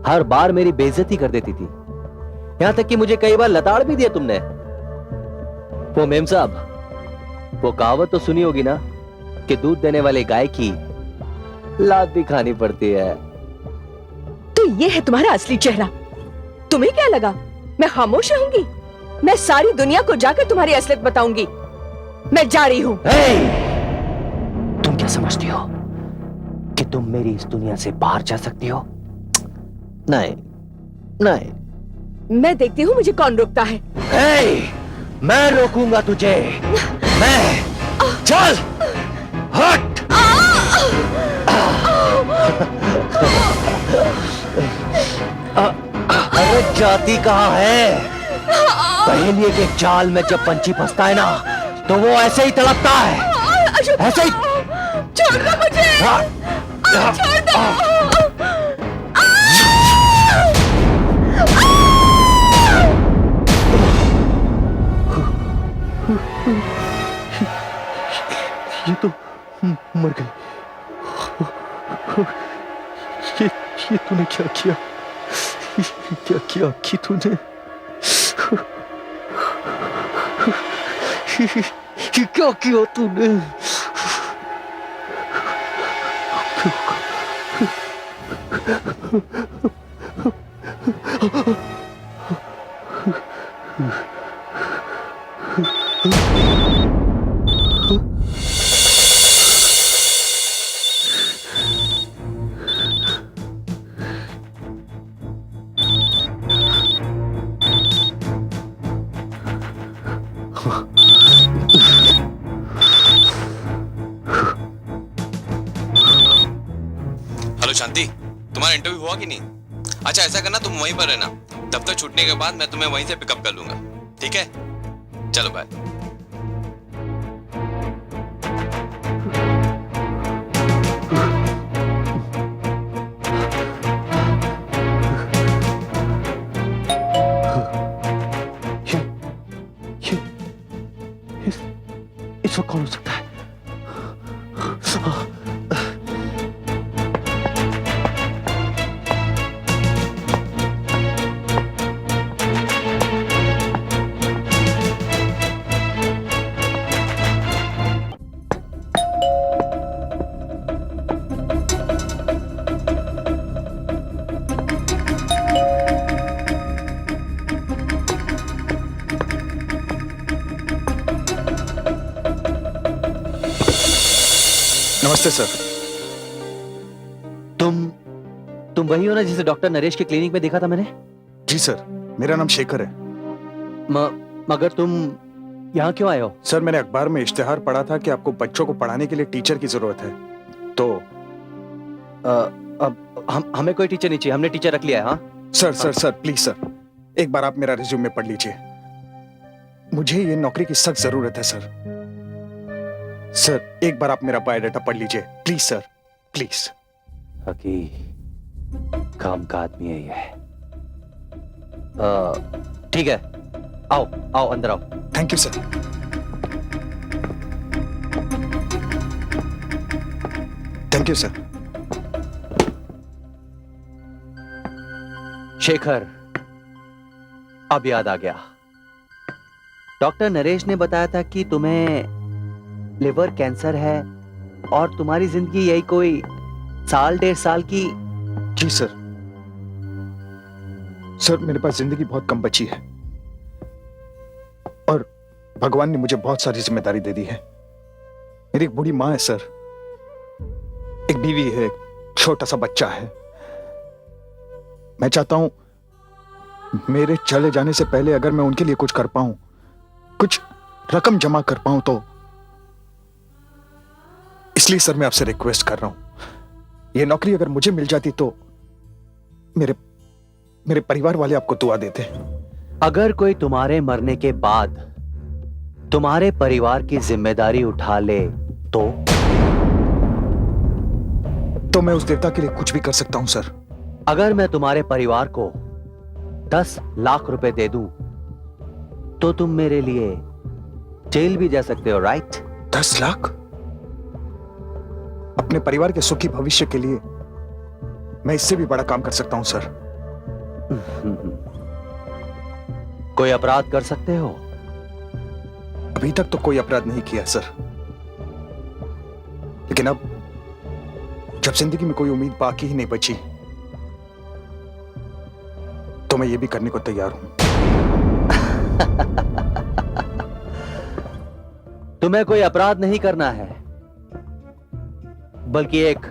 हर बार मेरी बेइज्जती कर देती थी। यहां तक कि मुझे कई बार लताड़ भी दिया तुमने। वो मेम साहब, वो कहावत तो सुनी होगी ना कि दूध देने वाले गाय की लात भी खानी पड़ती है। तो ये है तुम्हारा असली चेहरा। तुम्हें क्या लगा मैं खामोश रहूंगी? मैं सारी दुनिया को जाकर तुम्हारी असलियत बताऊंगी। मैं जा रही हूं। तुम क्या समझती हो कि तुम मेरी इस दुनिया से बाहर जा सकती हो? नहीं, नहीं। मैं देखती हूं मुझे कौन रोकता है। मैं रोकूंगा तुझे। मैं। चल, हट। अरे जाती कहाँ है? पहेलिए के जाल में जब पंछी फंसता है ना, तो वो ऐसे ही तड़पता है, ऐसे ही। छोड़ दो मुझे। छोड़ दो। ये तो मर गई। ये तूने क्या किया? क्या किया कि तूने? ये क्या किया तूने? हेलो शांति, तुम्हारा इंटरव्यू हुआ कि नहीं? अच्छा ऐसा करना, तुम वहीं पर रहना। दफ्तर छूटने के बाद मैं तुम्हें वहीं से पिकअप कर लूंगा, ठीक है? चलो बाय। इस वक्त कौन हो सकता है? नमस्ते सर। तुम वही हो ना जिसे डॉक्टर नरेश के क्लिनिक में देखा था मैंने? जी सर, मेरा नाम शेखर है। मगर तुम यहाँ क्यों आए हो? सर, मैंने अखबार में इश्तिहार पढ़ा था कि आपको बच्चों को पढ़ाने के लिए टीचर की जरूरत है, तो अब हमें कोई टीचर नहीं चाहिए, हमने टीचर रख लिया है। हाँ सर प्लीज सर, एक बार आप मेरा रिज्यूमे पढ़ लीजिए। मुझे ये नौकरी की सख्त जरूरत है सर। सर, एक बार आप मेरा बायोडाटा पढ़ लीजिए प्लीज सर, प्लीज। हकी काम का आदमी है ये। ठीक है, आओ आओ अंदर आओ। Thank you sir. Thank you sir. Shekhar, अब याद आ गया। डॉक्टर नरेश ने बताया था कि तुम्हें लिवर कैंसर है और तुम्हारी जिंदगी यही कोई 1.5 साल की। जी सर। सर, मेरे पास जिंदगी बहुत कम बची है और भगवान ने मुझे बहुत सारी जिम्मेदारी दे दी है। मेरी एक बूढ़ी माँ है सर, एक बीवी है, एक छोटा सा बच्चा है। मैं चाहता हूं मेरे चले जाने से पहले अगर मैं उनके लिए कुछ कर पाऊं, कुछ रकम जमा कर पाऊं, तो इसलिए सर मैं आपसे रिक्वेस्ट कर रहा हूं, यह नौकरी अगर मुझे मिल जाती तो मेरे परिवार वाले आपको दुआ देते। अगर कोई तुम्हारे मरने के बाद तुम्हारे परिवार की जिम्मेदारी उठा ले तो मैं उस देवता के लिए कुछ भी कर सकता हूं सर। अगर मैं तुम्हारे परिवार को 10 लाख रुपए दे दूं तो तुम मेरे लिए जेल भी जा सकते हो, राइट? 10 लाख? अपने परिवार के सुखी भविष्य के लिए मैं इससे भी बड़ा काम कर सकता हूं सर। कोई अपराध कर सकते हो? अभी तक तो कोई अपराध नहीं किया सर, लेकिन अब जब जिंदगी में कोई उम्मीद बाकी ही नहीं बची तो मैं ये भी करने को तैयार हूं। तुम्हें कोई अपराध नहीं करना है, बल्कि एक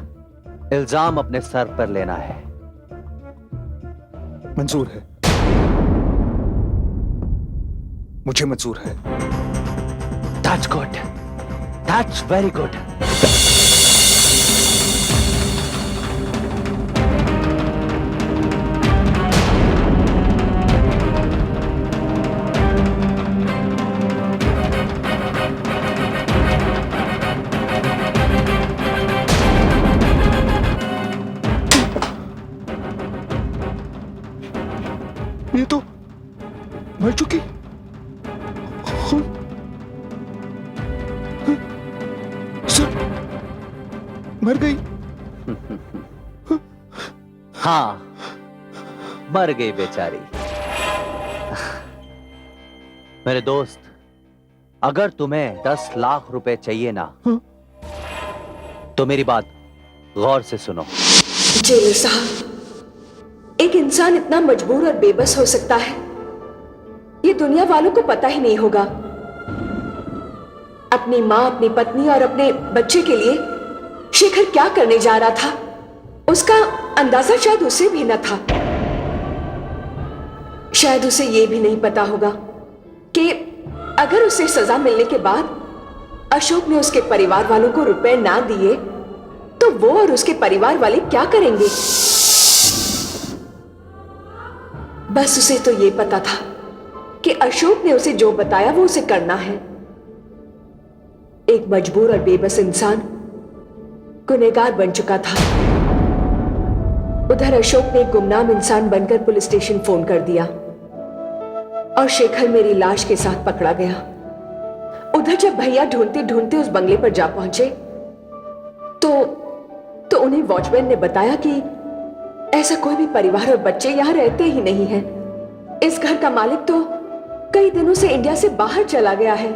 इल्जाम अपने सर पर लेना है। मंजूर है, मुझे मंजूर है। That's good. That's very good. ये तो मर चुकी। सर, मर गई। हाँ, मर गई बेचारी। मेरे दोस्त, अगर तुम्हें 10 लाख रुपए चाहिए ना, तो मेरी बात गौर से सुनो। जेलर साहब, एक इंसान इतना मजबूर और बेबस हो सकता है, ये दुनिया वालों को पता ही नहीं होगा। अपनी माँ, अपनी पत्नी और अपने बच्चे के लिए शेखर क्या करने जा रहा था, उसका अंदाजा शायद उसे भी न था। शायद उसे यह भी नहीं पता होगा कि अगर उसे सजा मिलने के बाद अशोक ने उसके परिवार वालों को रुपए ना दिए तो वो और उसके परिवार वाले क्या करेंगे। बस उसे तो यह पता था कि अशोक ने उसे जो बताया वो उसे करना है। एक मजबूर और बेबस इंसान गुनहगार बन चुका था। उधर अशोक ने एक गुमनाम इंसान बनकर पुलिस स्टेशन फोन कर दिया और शेखर मेरी लाश के साथ पकड़ा गया। उधर जब भैया ढूंढते ढूंढते उस बंगले पर जा पहुंचे तो उन्हें वॉचमैन ने बताया कि ऐसा कोई भी परिवार और बच्चे यहां रहते ही नहीं हैं। इस घर का मालिक तो कई दिनों से इंडिया से बाहर चला गया है।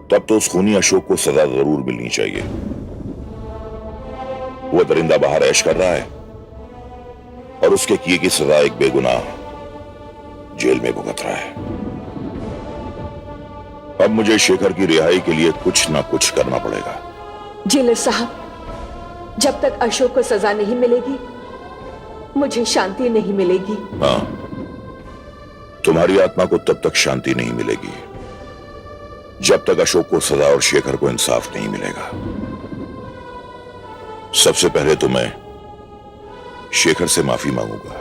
तब तो उस खूनी अशोक को सजा जरूर मिलनी चाहिए। वो दरिंदा बाहर ऐश कर रहा है और उसके किए की सजा एक बेगुनाह जेल में भुगत रहा है। अब मुझे शेखर की रिहाई के लिए कुछ ना कुछ करना पड़ेगा। जेलर साहब, जब तक अशोक को सजा नहीं मिलेगी मुझे शांति नहीं मिलेगी। हाँ, तुम्हारी आत्मा को तब तक शांति नहीं मिलेगी जब तक अशोक को सजा और शेखर को इंसाफ नहीं मिलेगा। सबसे पहले तो मैं शेखर से माफी मांगूंगा,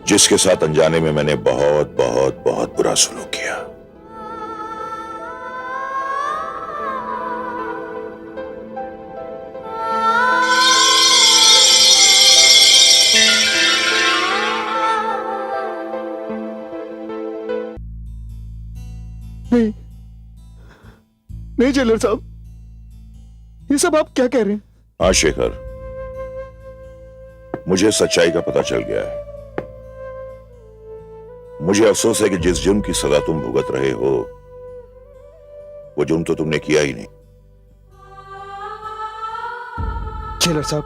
जिसके साथ अनजाने में मैंने बहुत बहुत बहुत बुरा सलूक किया। नहीं नहीं जेलर साहब, ये सब आप क्या कह रहे हैं? हाँ शेखर, मुझे सच्चाई का पता चल गया है। मुझे अफसोस है कि जिस जुर्म की सजा तुम भुगत रहे हो वो जुर्म तो तुमने किया ही नहीं। जेलर साहब,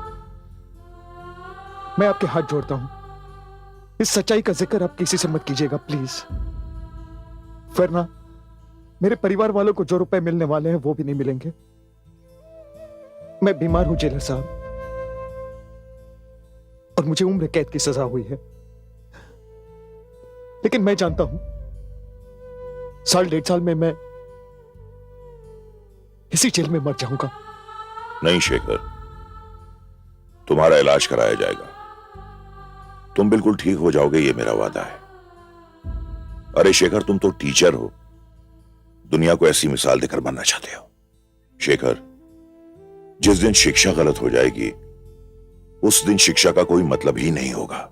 मैं आपके हाथ जोड़ता हूं, इस सच्चाई का जिक्र आप किसी से मत कीजिएगा प्लीज, वरना मेरे परिवार वालों को जो रुपए मिलने वाले हैं वो भी नहीं मिलेंगे। मैं बीमार हूं जेलर साहब, और मुझे उम्र कैद की सजा हुई है, लेकिन मैं जानता हूं साल 1.5 साल में मैं इसी जेल में मर जाऊंगा। नहीं शेखर, तुम्हारा इलाज कराया जाएगा, तुम बिल्कुल ठीक हो जाओगे, ये मेरा वादा है। अरे शेखर, तुम तो टीचर हो, दुनिया को ऐसी मिसाल देकर बनना चाहते हो। शेखर, जिस दिन शिक्षा गलत हो जाएगी उस दिन शिक्षा का कोई मतलब ही नहीं होगा।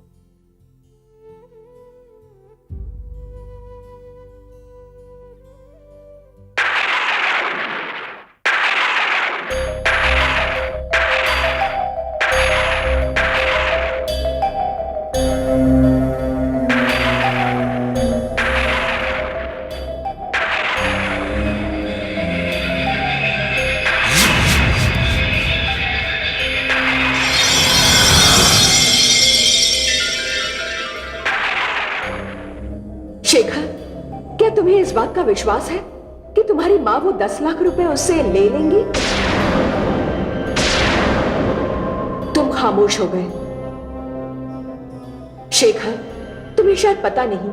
शेखर, क्या तुम्हें इस बात का विश्वास है कि तुम्हारी माँ वो 10 लाख रुपए उससे ले लेंगी? तुम खामोश हो गए। शेखर, तुम्हें शायद पता नहीं,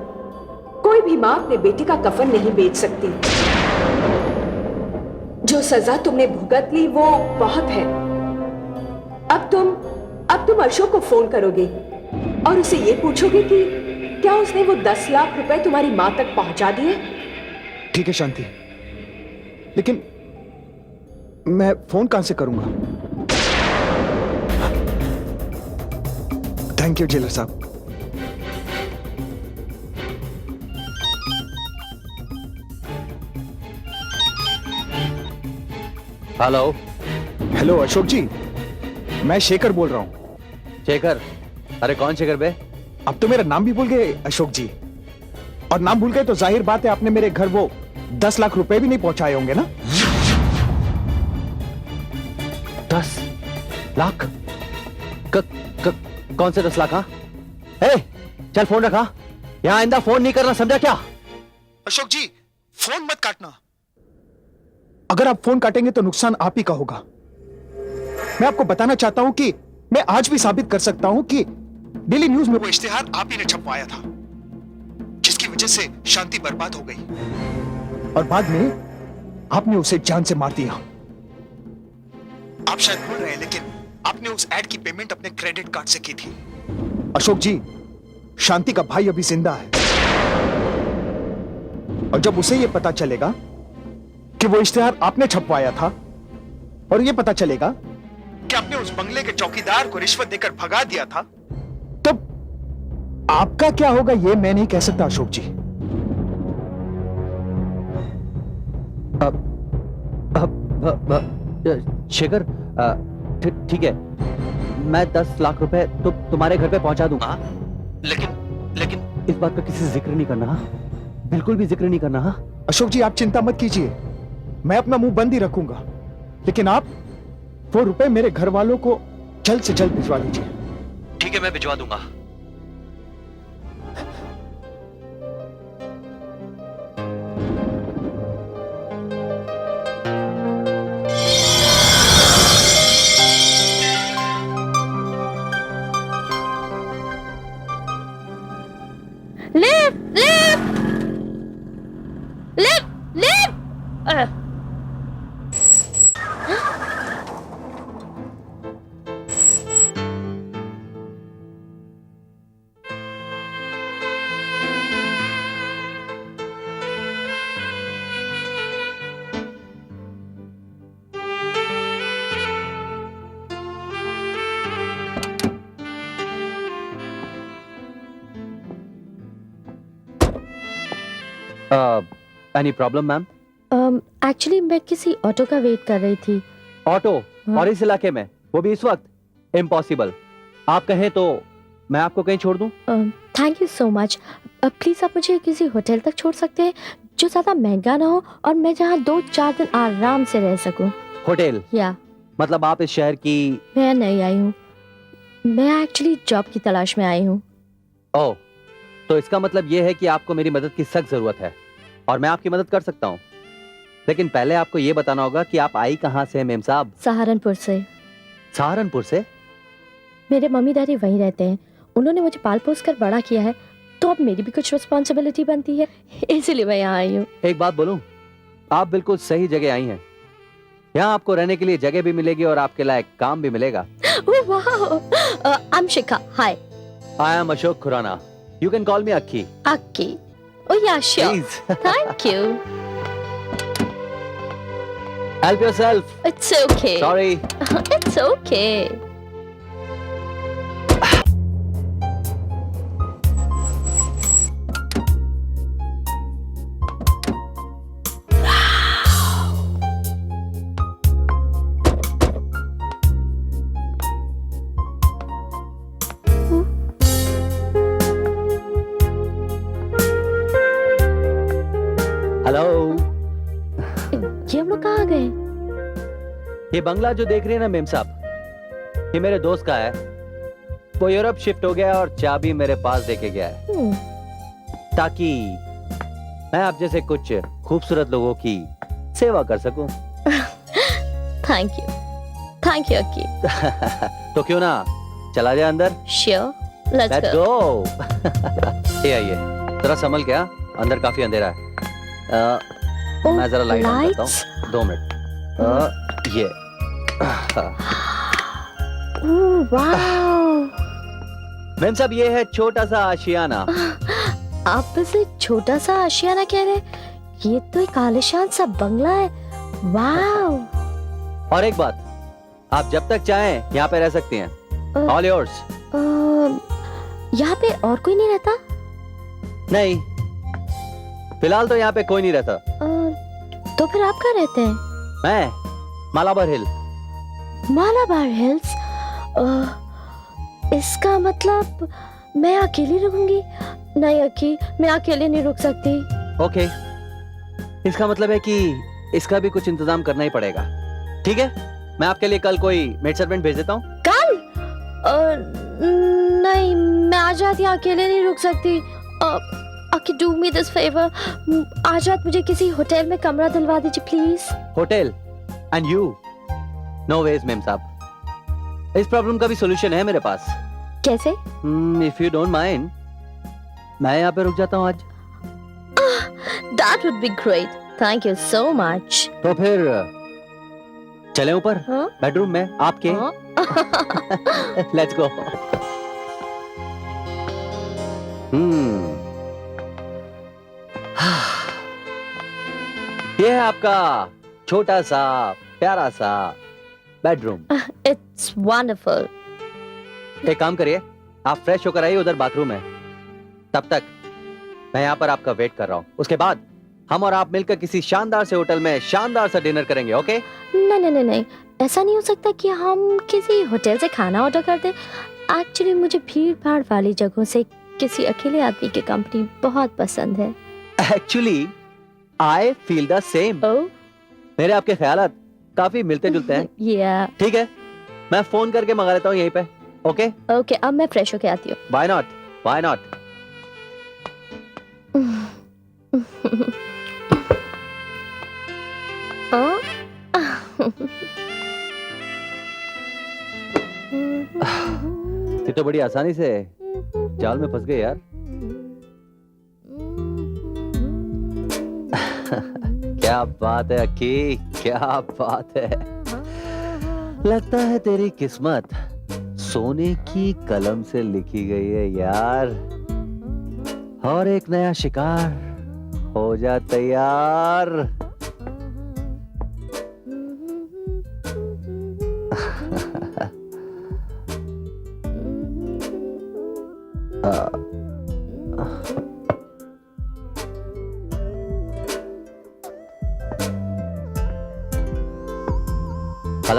कोई भी माँ अपने बेटे का कफन नहीं बेच सकती। जो सजा तुमने भुगत ली वो बहुत है। अब तुम अशोक को फोन करोगे और उसे ये पूछोगे कि क्या उसने वो 10 लाख रुपए तुम्हारी मां तक पहुंचा दिए? ठीक है शांति, लेकिन मैं फोन कहां से करूंगा? थैंक यू जेलर साहब। हेलो। हेलो अशोक जी, मैं शेखर बोल रहा हूं। शेखर? अरे कौन शेखर बे? अब तो मेरा नाम भी भूल गए अशोक जी, और नाम भूल गए तो जाहिर बात है आपने मेरे घर वो 10 लाख रुपए भी नहीं पहुंचाए होंगे ना? 10 लाख? कौन से 10 लाख? हाँ, चल फोन रखा, यहां आइंदा फोन नहीं करना, समझा क्या? अशोक जी फोन मत काटना, अगर आप फोन काटेंगे तो नुकसान आप ही का होगा। मैं आपको बताना चाहता हूं कि मैं आज भी साबित कर सकता हूं कि डेली न्यूज में वो इश्तिहार आप ही ने छपवाया था, जिसकी वजह से शांति बर्बाद हो गई और बाद में आपने उसे जान से मार दिया। आप शायद भूल रहे हैं, लेकिन आपने उस एड की पेमेंट अपने क्रेडिट कार्ड से की थी। अशोक जी, शांति का भाई अभी जिंदा है, और जब उसे यह पता चलेगा कि वो इश्तिहार आपने छपवाया था, और यह पता चलेगा कि आपने उस बंगले के चौकीदार को रिश्वत देकर भगा दिया था, तब आपका क्या होगा यह मैं नहीं कह सकता अशोक जी। शेखर, ठीक है, मैं 10 लाख रुपए तो तुम्हारे घर पे पहुंचा दूंगा, लेकिन इस बात का किसी से जिक्र नहीं करना, बिल्कुल भी जिक्र नहीं करना। अशोक जी आप चिंता मत कीजिए, मैं अपना मुंह बंद ही रखूंगा, लेकिन आप वो रुपए मेरे घर वालों को जल्द से जल्द भिजवा दीजिए। ठीक है, मैं भिजवा दूंगा। Any problem ma'am? एक्चुअली मैं किसी ऑटो का वेट कर रही थी। ऑटो? हाँ। और इस इलाके में, वो भी इस वक्त? इम्पॉसिबल। आप कहें तो मैं आपको कहीं छोड़ दूं? Thank you so much. Please आप मुझे किसी होटल तक छोड़ सकते हैं जो ज्यादा महंगा ना हो और मैं जहाँ 2-4 दिन आराम से रह सकूं। होटल? या मतलब आप इस शहर की? मैं नहीं आई हूँ, मैं एक्चुअली जॉब की तलाश में आई हूँ। ओह, तो इसका मतलब यह है कि आपको मेरी मदद की सख्त जरूरत है और मैं आपकी मदद कर सकता हूँ, लेकिन पहले आपको यह बताना होगा कि आप आई कहाँ से हैं मेम साहब? सहारनपुर से। सहारनपुर से? मेरे मम्मी डैडी वहीं रहते हैं, उन्होंने मुझे पाल पोस कर बड़ा किया है, तो अब मेरी भी कुछ रिस्पॉन्सिबिलिटी बनती है, इसीलिए मैं यहाँ आई हूँ। एक बात बोलूं, आप बिल्कुल सही जगह आई हैं। यहाँ आपको रहने के लिए जगह भी मिलेगी और आपके लायक काम भी मिलेगा। I'm Shikha. Hi. I am Ashok Khurana. You can call me Akki. Akki. Oh yeah, sure. Please. Thank you. Help yourself. It's okay. Sorry. It's okay. Hello. ये हम लोग कहाँ गए? ये बंगला जो देख रहे हैं ना मेम साहब, ये मेरे दोस्त का है। वो यूरोप शिफ्ट हो गया और चाबी मेरे पास देके गया है, ताकि मैं आप जैसे कुछ खूबसूरत लोगों की सेवा कर सकूं। थैंक यू अक्की। तो क्यों ना चला जाए अंदर? Sure, let's go. ये आइए, जरा संभल के, अंदर काफी अंधेरा है। मैं जरा लाइट ऑन करता हूँ, 2 मिनट। ये वाओ। मैम साहब, ये है छोटा सा आशियाना। आप इसे छोटा सा आशियाना कह रहे? ये तो एक आलीशान सा बंगला है। वाओ। और एक बात, आप जब तक चाहें यहाँ पे रह सकती हैं। All yours. यहाँ पे और कोई नहीं रहता? नहीं, फिलहाल तो यहाँ पे कोई नहीं रहता। तो फिर आप कहाँ रहते हैं? मैं मालाबार हिल। मालाबार हिल्स? इसका मतलब मैं अकेली रुकूंगी? नहीं अक्की, मैं अकेले नहीं रुक सकती। ओके, इसका मतलब है कि इसका भी कुछ इंतजाम करना ही पड़ेगा। ठीक है, मैं आपके लिए कल कोई मेड सर्वेंट भेज देता हूँ। कल? नहीं, मैं आज रात यहाँ अकेले नहीं रुक सकती। Akki, do me this favour, आज रात मुझे किसी होटल में कमरा दिलवा दीजिए please. Hotel? And you? No ways ma'am साहब, इस प्रॉब्लम का भी सॉल्यूशन है मेरे पास। कैसे? इफ यू डोंट माइंड, मैं यहाँ पे रुक जाता हूँ आज। That would be great. Thank you so much. तो फिर चले ऊपर? हाँ? बेडरूम में आपके? हाँ? Let's go. ये है आपका छोटा सा प्यारा सा बेडरूम। It's wonderful. एक काम करिए, आप फ्रेश होकर आइए, उधर बाथरूम है। तब तक मैं यहाँ पर आपका वेट कर रहा हूँ। उसके बाद हम और आप मिलकर किसी शानदार से होटल में शानदार सा डिनर करेंगे। ओके? नहीं, ऐसा नहीं हो सकता कि हम किसी होटल से खाना ऑर्डर कर दें। एक्चुअली मुझे भीड़ भाड़ वाली जगहों से किसी अकेले आदमी की कंपनी बहुत पसंद है। Actually I feel the same. मेरे आपके ख्यालात काफी मिलते जुलते हैं। Yeah. ठीक है, मैं फोन करके मंगा लेता हूँ यहीं पे। ओके? ओके, अब मैं फ्रेश होके आती हूँ। Why not? Why not? ये तो बड़ी आसानी से जाल में फंस गए यार। क्या बात है अक्की, क्या बात है। लगता है तेरी किस्मत सोने की कलम से लिखी गई है यार। और एक नया शिकार हो जा तैयार।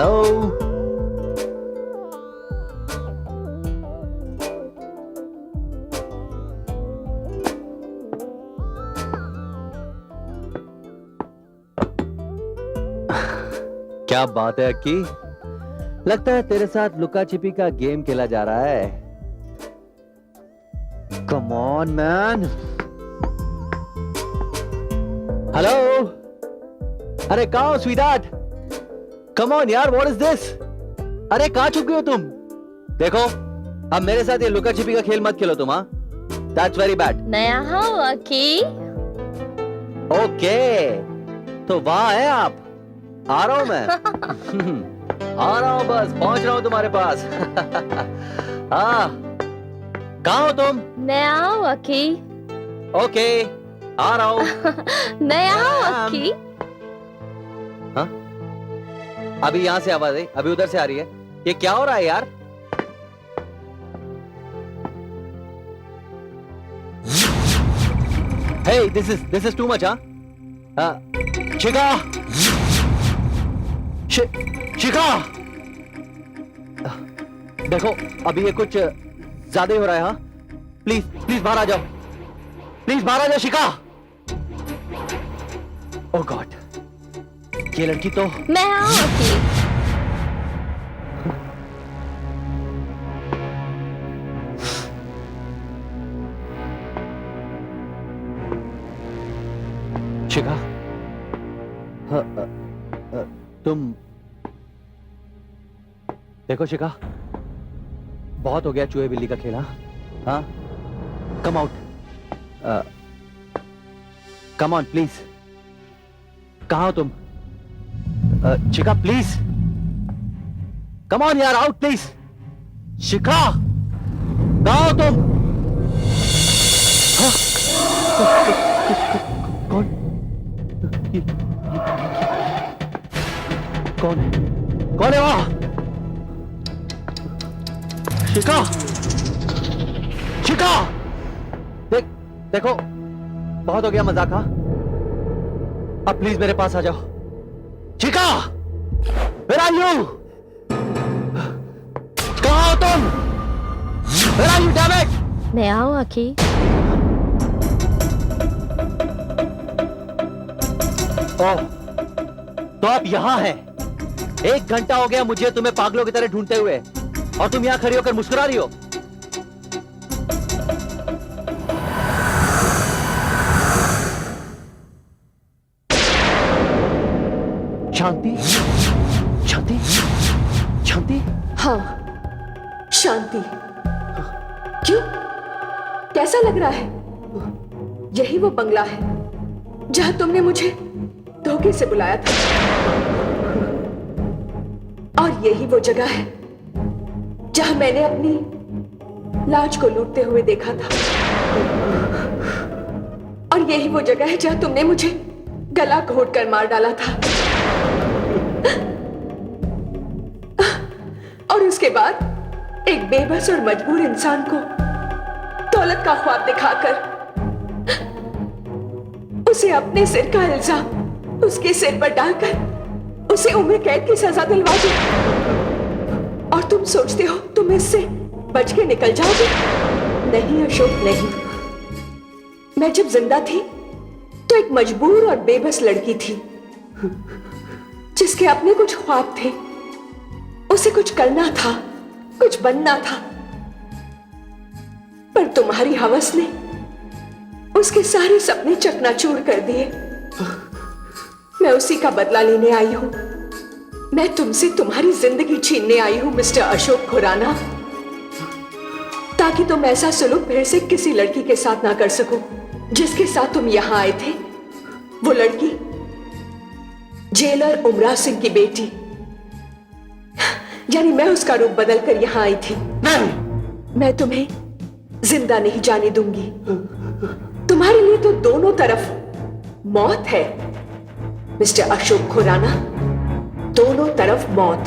हेलो। क्या बात है अक्की, लगता है तेरे साथ लुका छिपी का गेम खेला जा रहा है। Come on man. हेलो, अरे कहाँ हो स्वीटहार्ट? कम ऑन यार, व्हाट इज दिस? अरे कहाँ छुप गए हो तुम? देखो, अब मेरे साथ ये लुका छिपी का खेल मत खेलो तुम, हाँ? That's very bad. नया हो अकी? ओके, तो वहां है आप? आ रहा हूं मैं। आ रहा हूं, बस पहुंच रहा हूं तुम्हारे पास। हाँ, कहाँ हो तुम? नया हो अकी? ओके, आ रहा हूं। नया हो अकी? हाँ? अभी यहाँ से आवाज आई, अभी उधर से आ रही है। ये क्या हो रहा है यार? Hey, this is too much, huh? शिखा! शिखा! देखो, अभी ये कुछ ज्यादा ही हो रहा है, हाँ? प्लीज बाहर आ जाओ। प्लीज बाहर आ जाओ शिखा। ओह गॉड, ये लड़की तो मैं आऊंगी। शिखा, तुम देखो शिखा, बहुत हो गया चूहे बिल्ली का खेल, हाँ? Come out, come on please. कहाँ हो तुम? शिखा प्लीज, कम ऑन यार, आउट प्लीज। शिखा, कहाँ हो तुम? हाँ? कौन? कौन है वहां? शिखा! शिखा! देखो, बहुत हो गया मजाक, हाँ? अब प्लीज मेरे पास आ जाओ। शिखा! Where are you? कहाँ हो तुम? Where are you, damn it? मैं आऊं अकी? ओह, तो आप यहां हैं। 1 घंटा हो गया मुझे तुम्हें पागलों की तरह ढूंढते हुए, और तुम यहां खड़ी होकर मुस्कुरा रही हो। शांति, शांति, शांति। हाँ, शांति। क्यों? कैसा लग रहा है? यही वो बंगला है जहां तुमने मुझे धोखे से बुलाया था, और यही वो जगह है जहां मैंने अपनी लाज को लूटते हुए देखा था, और यही वो जगह है जहां तुमने मुझे गला घोट कर मार डाला था। और उसके बाद एक बेबस और मजबूर इंसान को दौलत का ख्वाब दिखाकर उसे अपने सिर का इल्जाम उसके सिर पर डालकर उसे उम्र कैद की सजा दिलवा दी, और तुम सोचते हो तुम इससे बच के निकल जाओगे? नहीं अशोक, नहीं। मैं जब जिंदा थी तो एक मजबूर और बेबस लड़की थी जिसके अपने कुछ ख्वाब थे। उसे कुछ करना था, कुछ बनना था, पर तुम्हारी हवस ने उसके सारे सपने चकनाचूर कर दिए। मैं उसी का बदला लेने आई हूं। मैं तुमसे तुम्हारी जिंदगी छीनने आई हूं मिस्टर अशोक खुराना, ताकि तुम ऐसा सुलूक फिर से किसी लड़की के साथ ना कर सको जिसके साथ तुम यहां आए थे। वो लड़की जेलर उमरा सिंह की बेटी, यानी मैं उसका रूप बदलकर यहां आई थी। नहीं, मैं तुम्हें जिंदा नहीं जाने दूंगी। तुम्हारे लिए तो दोनों तरफ मौत है मिस्टर अशोक खुराना, दोनों तरफ मौत।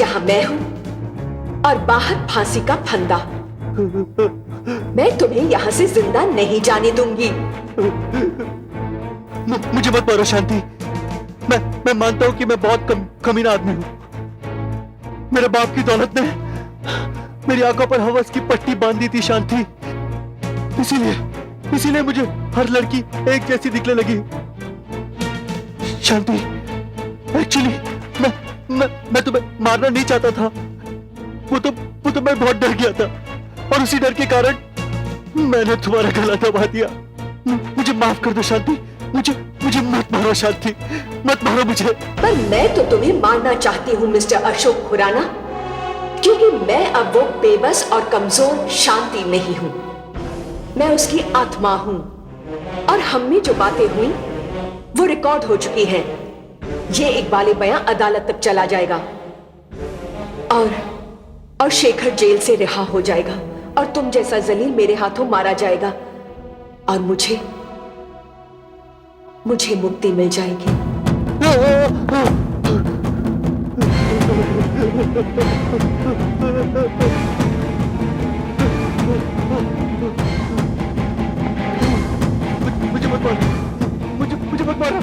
यहां मैं हूं और बाहर फांसी का फंदा। मैं तुम्हें यहां से जिंदा नहीं जाने दूंगी। मुझे मत मारो शांति, मैं मानता हूं कि मैं बहुत कमीना आदमी हूं, मेरे बाप की दौलत ने मेरी आंखों पर हवस की पट्टी बांध दी थी शांति। इसीलिए मुझे हर लड़की एक जैसी दिखने लगी। शांति, एक्चुअली मैं तुम्हें मारना नहीं चाहता था। वो तो मैं बहुत डर गया था और उसी डर के कारण मैंने तुम्हारा गला दबा दिया। मुझे माफ कर दो शांति, मुझे मत मारो शांति, मत मारो मुझे। पर मैं तो तुम्हें मारना चाहती हूँ मिस्टर अशोक खुराना, क्योंकि मैं अब वो बेबस और कमजोर शांति नहीं हूँ। मैं उसकी आत्मा हूँ और हम में जो बातें हुई वो रिकॉर्ड हो चुकी हैं। ये इकबाल बयां अदालत तक चला जाएगा और शेखर जेल से रिहा हो जाएगा और तुम जैसा जलील मेरे हाथों मारा जाएगा और मुझे मुक्ति मिल जाएगी। मुझे मत मारो, मुझे मत मारो।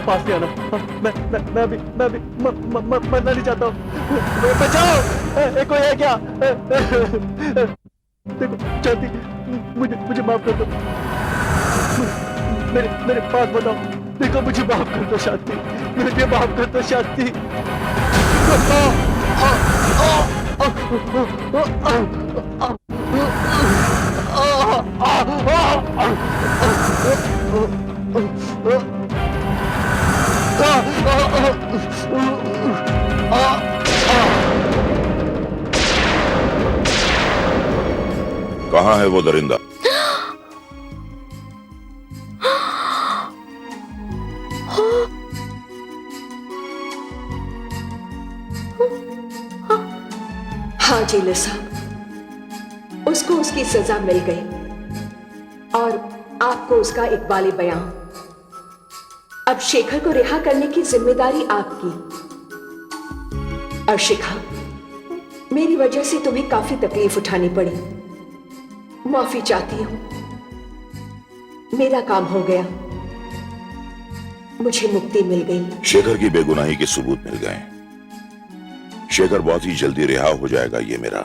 पास नहीं आना, मैं भी मरना नहीं चाहता हूँ। बचाओ, कोई है क्या? देखो शांति, मुझे माफ कर दो, मेरे पास बताओ। देखो मुझे माफ कर दो शांति, मुझे माफ कर दो शांति। कहाँ है वो दरिंदा? हाँ जेलर साहब, उसको उसकी सजा मिल गई और आपको उसका इकबाल बयां। अब शेखर को रिहा करने की जिम्मेदारी आपकी। और शिखा, मेरी वजह से तुम्हें काफी तकलीफ उठानी पड़ी, माफी चाहती हूं। मेरा काम हो गया, मुझे मुक्ति मिल गई। शेखर की बेगुनाही के सबूत मिल गए। शेखर बहुत ही जल्दी रिहा हो जाएगा, ये मेरा